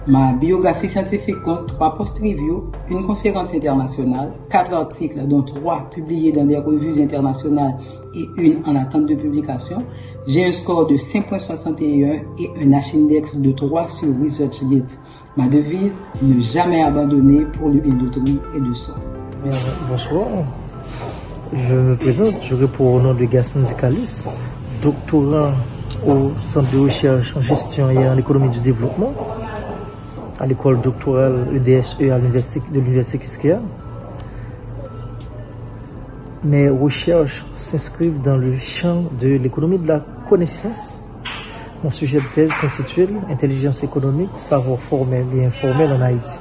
Speaker 7: Ma biographie scientifique compte 3 post-reviews, une conférence internationale, 4 articles, dont 3 publiés dans des revues internationales et une en attente de publication. J'ai un score de 5.61 et un H-index de 3 sur ResearchGate. Ma devise, ne jamais abandonner pour le bien d'autrui et de soi.
Speaker 8: Bonsoir. Je me présente, je réponds au nom de Gaston Zikalis, doctorant au Centre de recherche en gestion et en économie du développement, à l'école doctorale EDSE de l'Université Quisqueya. Mes recherches s'inscrivent dans le champ de l'économie de la connaissance. Mon sujet de thèse s'intitule « Intelligence économique, savoir formel et informel en Haïti ».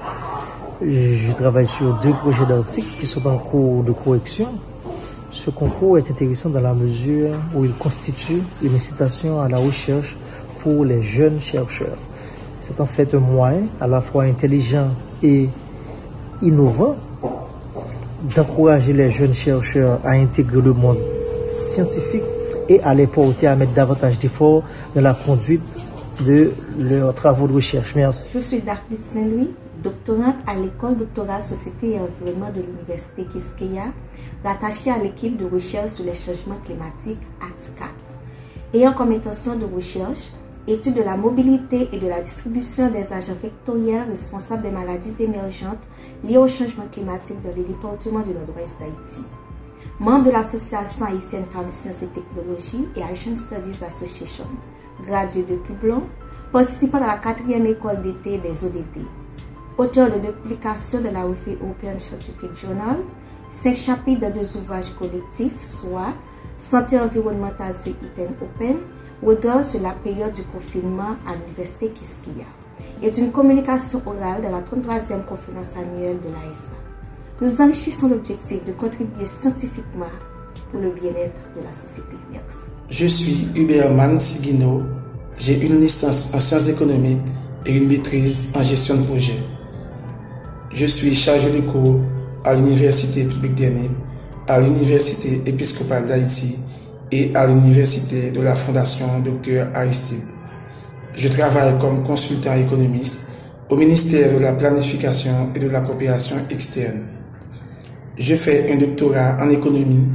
Speaker 8: Je travaille sur 2 projets d'articles qui sont en cours de correction. Ce concours est intéressant dans la mesure où il constitue une incitation à la recherche pour les jeunes chercheurs. C'est en fait un moyen à la fois intelligent et innovant d'encourager les jeunes chercheurs à intégrer le monde scientifique et à les porter à mettre davantage d'efforts dans la conduite de leurs travaux de recherche. Merci.
Speaker 9: Je suis Daphne Saint-Louis, doctorante à l'école doctorale Société et Environnement de l'Université Quisqueya, rattachée à l'équipe de recherche sur les changements climatiques ACT4. Ayant comme intention de recherche, étude de la mobilité et de la distribution des agents vectoriels responsables des maladies émergentes liées au changement climatique dans les départements du nord-ouest d'Haïti. Membre de l'Association haïtienne Femmes Sciences et Technologies et Asian Studies Association, gradué de Publon, participant à la 4e école d'été des ODD. Auteur de 2 publications de la revue European Scientific Journal, 5 chapitres de 2 ouvrages collectifs, soit Santé environnementale sur Iten Open, Regard sur la période du confinement à l'Université Quisqueya, et d'une communication orale dans la 33e conférence annuelle de l'ASA. Nous enrichissons l'objectif de contribuer scientifiquement pour le bien-être de la société. Merci.
Speaker 10: Je suis Huberman Siguino. J'ai une licence en sciences économiques et une maîtrise en gestion de projet. Je suis chargé de cours à l'Université publique d'Enib, à l'Université épiscopale d'Haïti et à l'Université de la Fondation Dr Aristide. Je travaille comme consultant économiste au ministère de la Planification et de la Coopération externe. Je fais un doctorat en économie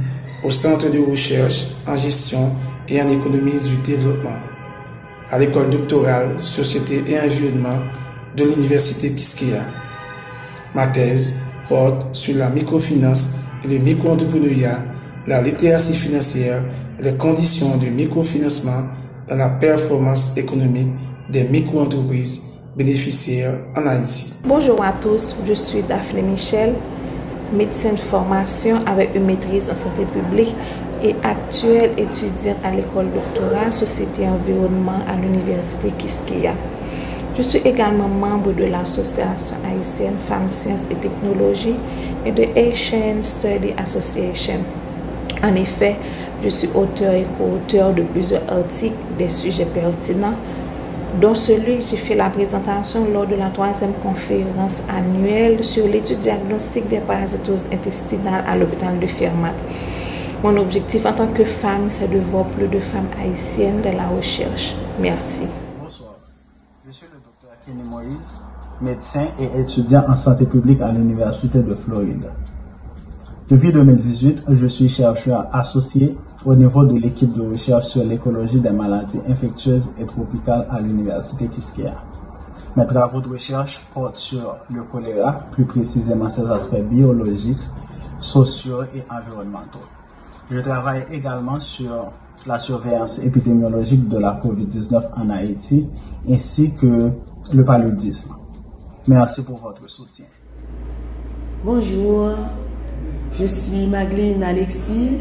Speaker 10: au Centre de recherche en gestion et en économie du développement, à l'école doctorale Société et Environnement de l'Université Quisqueya. Ma thèse porte sur la microfinance et le micro-entrepreneuriat, la littératie financière et les conditions de microfinancement dans la performance économique des micro-entreprises bénéficiaires en Haïti.
Speaker 11: Bonjour à tous, je suis Daphne Michel, médecin de formation avec une maîtrise en santé publique et actuelle étudiante à l'école doctorale Société et Environnement à l'Université Quisqueya. Je suis également membre de l'Association haïtienne Femmes Sciences et Technologies et de Asian Studies Association. En effet, je suis auteur et co-auteur de plusieurs articles des sujets pertinents, dont celui que j'ai fait la présentation lors de la 3e conférence annuelle sur l'étude diagnostique des parasitoses intestinales à l'hôpital de Fermat. Mon objectif en tant que femme, c'est de voir plus de femmes haïtiennes dans la recherche. Merci.
Speaker 12: Bonsoir, je suis le docteur Kenny Moïse, médecin et étudiant en santé publique à l'Université de Floride. Depuis 2018, je suis chercheur associé au niveau de l'équipe de recherche sur l'écologie des maladies infectieuses et tropicales à l'Université Quisqueya. Mes travaux de recherche portent sur le choléra, plus précisément ses aspects biologiques, sociaux et environnementaux. Je travaille également sur la surveillance épidémiologique de la COVID-19 en Haïti, ainsi que le paludisme. Merci pour votre soutien.
Speaker 13: Bonjour, je suis Magdalene Alexis.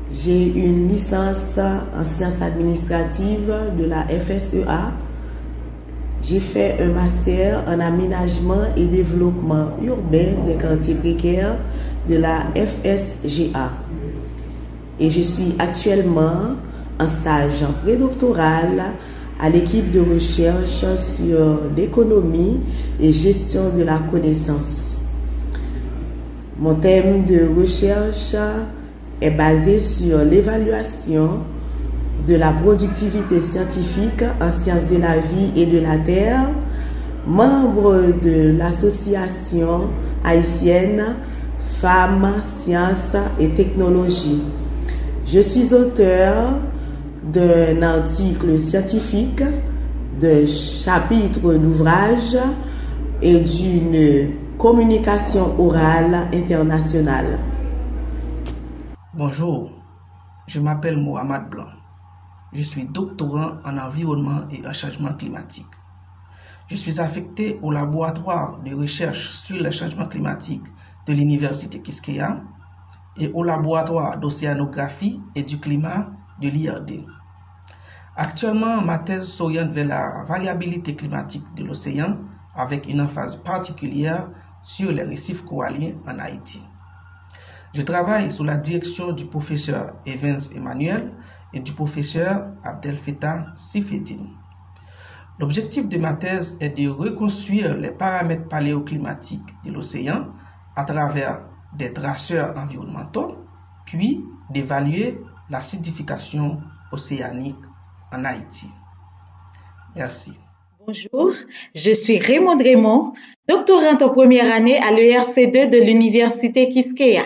Speaker 13: J'ai une licence en sciences administratives de la FSEA. J'ai fait un master en aménagement et développement urbain des quartiers précaires de la FSGA. Et je suis actuellement en stage prédoctoral à l'équipe de recherche sur l'économie et gestion de la connaissance. Mon thème de recherche est basé sur l'évaluation de la productivité scientifique en sciences de la vie et de la terre, membre de l'association haïtienne Femmes, Sciences et Technologies. Je suis auteur d'un article scientifique, d'un chapitre d'ouvrage et d'une communication orale internationale.
Speaker 14: Bonjour, je m'appelle Mohamed Blanc. Je suis doctorant en environnement et en changement climatique. Je suis affecté au laboratoire de recherche sur le changement climatique de l'Université Quisqueya et au laboratoire d'océanographie et du climat de l'IRD. Actuellement, ma thèse s'oriente vers la variabilité climatique de l'océan avec une emphase particulière sur les récifs coralliens en Haïti. Je travaille sous la direction du professeur Evans Emmanuel et du professeur Abdel Fattah Sifeddine. L'objectif de ma thèse est de reconstruire les paramètres paléoclimatiques de l'océan à travers des traceurs environnementaux, puis d'évaluer l'acidification océanique en Haïti. Merci.
Speaker 15: Bonjour, je suis Raymond, doctorante en première année à l'ERC2 de l'Université Quisqueya.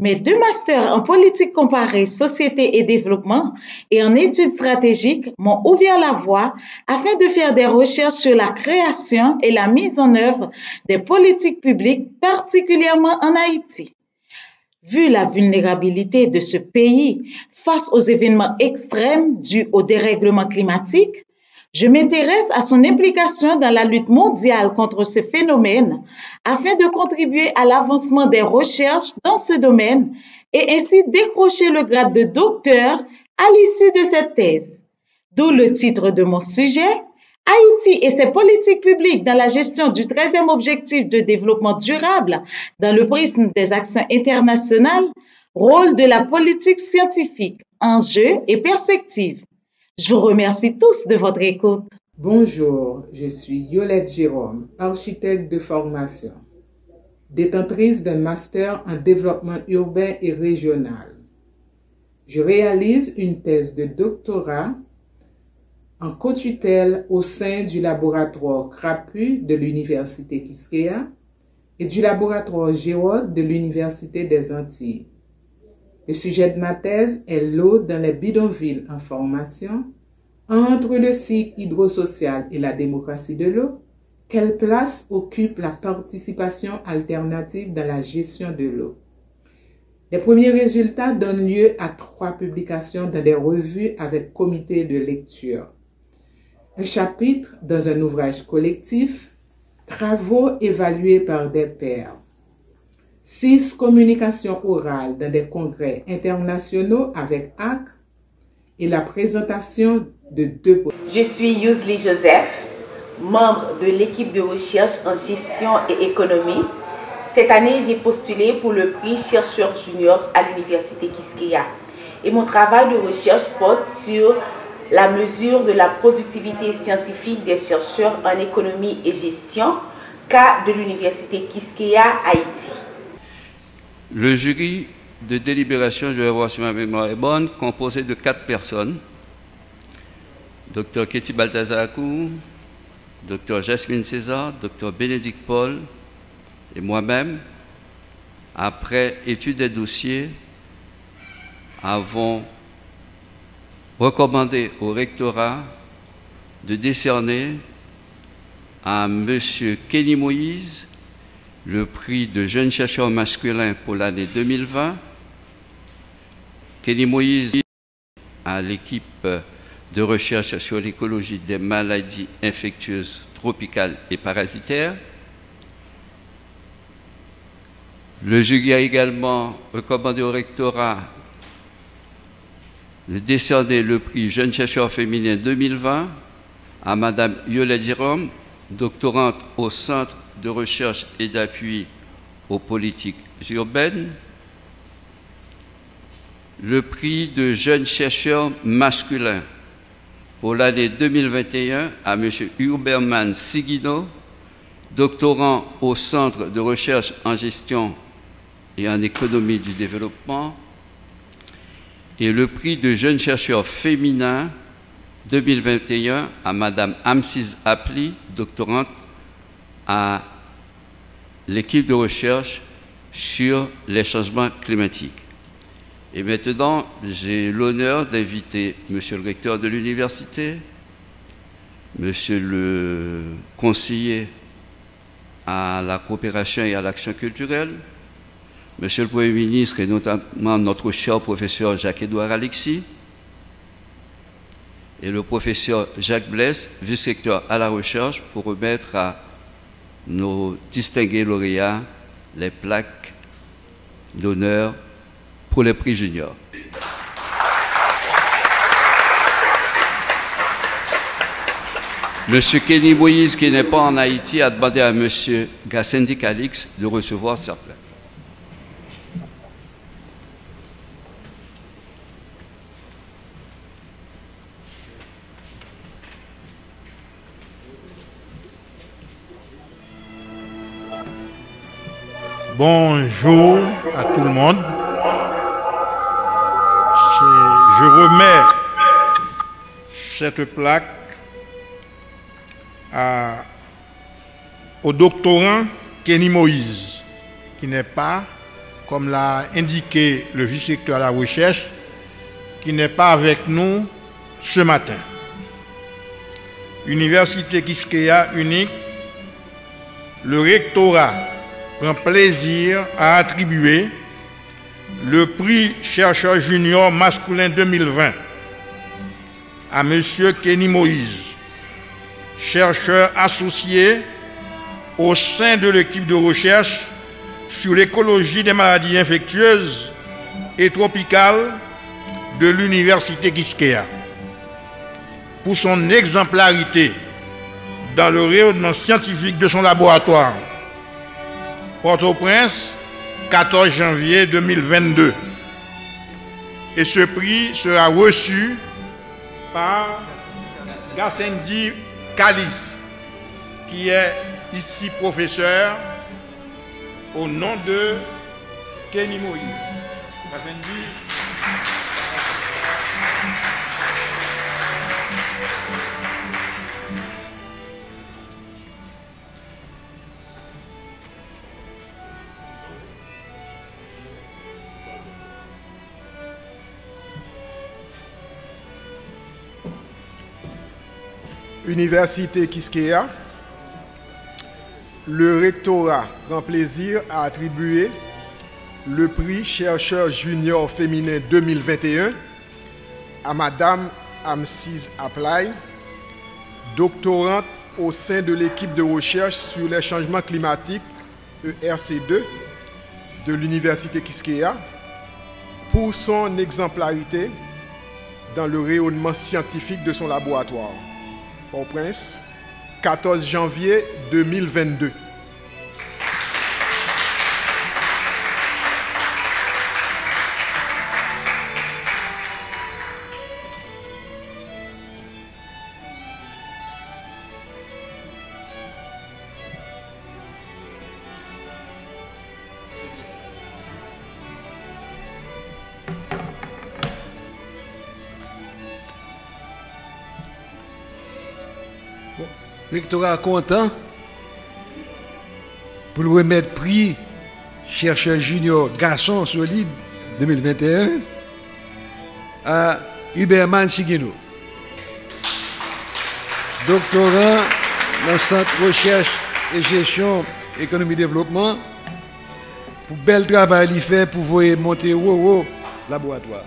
Speaker 15: Mes 2 masters en politique comparée, société et développement et en études stratégiques m'ont ouvert la voie afin de faire des recherches sur la création et la mise en œuvre des politiques publiques, particulièrement en Haïti. Vu la vulnérabilité de ce pays face aux événements extrêmes dus au dérèglement climatique, je m'intéresse à son implication dans la lutte mondiale contre ce phénomène afin de contribuer à l'avancement des recherches dans ce domaine et ainsi décrocher le grade de docteur à l'issue de cette thèse. D'où le titre de mon sujet, Haïti et ses politiques publiques dans la gestion du 13e objectif de développement durable dans le prisme des actions internationales, rôle de la politique scientifique, enjeux et perspectives. Je vous remercie tous de votre écoute.
Speaker 16: Bonjour, je suis Yolette Jérôme, architecte de formation, détentrice d'un master en développement urbain et régional. Je réalise une thèse de doctorat en co-tutelle au sein du laboratoire CRAPU de l'Université Quisqueya et du laboratoire GEOD de l'Université des Antilles. Le sujet de ma thèse est l'eau dans les bidonvilles en formation. Entre le cycle hydrosocial et la démocratie de l'eau, quelle place occupe la participation alternative dans la gestion de l'eau? Les premiers résultats donnent lieu à 3 publications dans des revues avec comité de lecture. Un chapitre dans un ouvrage collectif, travaux évalués par des pairs. 6 communications orales dans des congrès internationaux avec AC et la présentation de 2.
Speaker 17: Je suis Yousli Joseph, membre de l'équipe de recherche en gestion et économie. Cette année, j'ai postulé pour le prix chercheur junior à l'Université Quisqueya. Et mon travail de recherche porte sur la mesure de la productivité scientifique des chercheurs en économie et gestion, cas de l'Université Quisqueya, Haïti.
Speaker 1: Le jury de délibération, je vais voir si ma mémoire est bonne, composé de 4 personnes. Dr Ketty Baltazarakou, Dr Jasmine César, Dr Bénédicte Paul et moi-même, après étude des dossiers, avons recommandé au rectorat de décerner à M. Kenny Moïse le prix de jeune chercheur masculin pour l'année 2020. Kenny Moïse à l'équipe de recherche sur l'écologie des maladies infectieuses tropicales et parasitaires. Le jury a également recommandé au rectorat de décerner le prix jeune chercheur féminin 2020 à Mme Yolette Jérôme, doctorante au Centre de recherche et d'appui aux politiques urbaines. Le prix de jeune chercheur masculin pour l'année 2021 à M. Huberman Siguino, doctorant au Centre de recherche en gestion et en économie du développement, et le prix de jeune chercheur féminin 2021 à Madame Amsiz Apli, doctorante à l'équipe de recherche sur les changements climatiques. Et maintenant, j'ai l'honneur d'inviter Monsieur le recteur de l'université, Monsieur le conseiller à la coopération et à l'action culturelle, Monsieur le Premier ministre et notamment notre cher professeur Jacques-Édouard Alexis, et le professeur Jacques Blaise, vice-recteur à la recherche, pour remettre à nos distingués lauréats les plaques d'honneur pour les prix juniors. Monsieur Kenny Moïse, qui n'est pas en Haïti, a demandé à Monsieur Gassendi Calix de recevoir sa plaque.
Speaker 18: Bonjour à tout le monde. Je remets cette plaque au doctorant Kenny Moïse, qui n'est pas, comme l'a indiqué le vice-recteur à la recherche, qui n'est pas avec nous ce matin. Université Quisqueya unique, le rectorat prend plaisir à attribuer le prix chercheur junior masculin 2020 à M. Kenny Moïse, chercheur associé au sein de l'équipe de recherche sur l'écologie des maladies infectieuses et tropicales de l'Université Quisqueya, pour son exemplarité dans le rayonnement scientifique de son laboratoire. Port-au-Prince, 14 janvier 2022. Et ce prix sera reçu par Gassendi Calix, qui est ici professeur au nom de Kenny Moïse. Gassendi.
Speaker 19: Université Quisqueya, le rectorat prend plaisir à attribuer le prix chercheur junior féminin 2021 à Madame Amsiz Apli, doctorante au sein de l'équipe de recherche sur les changements climatiques ERC2 de l'Université Quisqueya pour son exemplarité dans le rayonnement scientifique de son laboratoire. Port-au-Prince, 14 janvier 2022.
Speaker 6: Le rectorat content pour le remettre prix chercheur junior garçon solide 2021 à Huberman Sigino, doctorant dans le Centre de recherche et gestion économie développement, pour bel travail qu'il fait pour vous monter au laboratoire.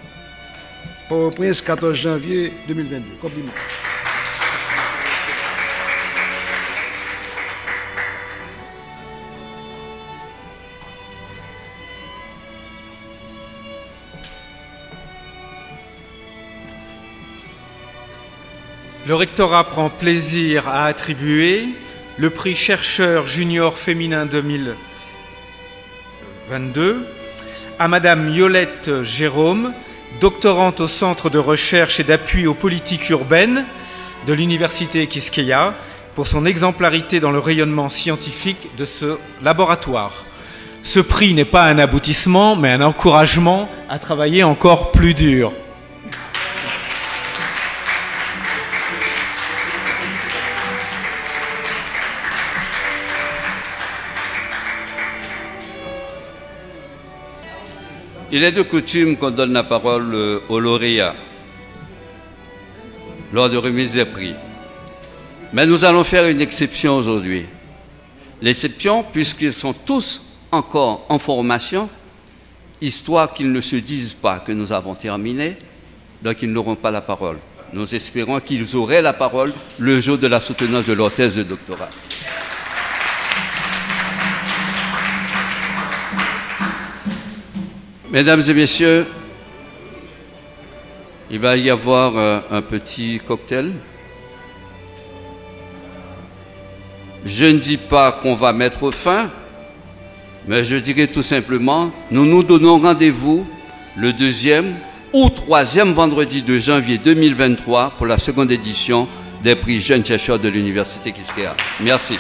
Speaker 6: Port-au-Prince, 14 janvier 2022. Compliment.
Speaker 20: Le rectorat prend plaisir à attribuer le prix chercheur junior féminin 2022 à Madame Yolette Jérôme, doctorante au Centre de recherche et d'appui aux politiques urbaines de l'Université Quisqueya, pour son exemplarité dans le rayonnement scientifique de ce laboratoire. Ce prix n'est pas un aboutissement, mais un encouragement à travailler encore plus dur.
Speaker 1: Il est de coutume qu'on donne la parole aux lauréats lors de remise des prix. Mais nous allons faire une exception aujourd'hui. L'exception, puisqu'ils sont tous encore en formation, histoire qu'ils ne se disent pas que nous avons terminé, donc ils n'auront pas la parole. Nous espérons qu'ils auraient la parole le jour de la soutenance de leur thèse de doctorat. Mesdames et messieurs, il va y avoir un petit cocktail. Je ne dis pas qu'on va mettre fin, mais je dirais tout simplement, nous nous donnons rendez-vous le 2e ou 3e vendredi de janvier 2023 pour la seconde édition des prix Jeunes Chercheurs de l'Université Quisqueya. Merci.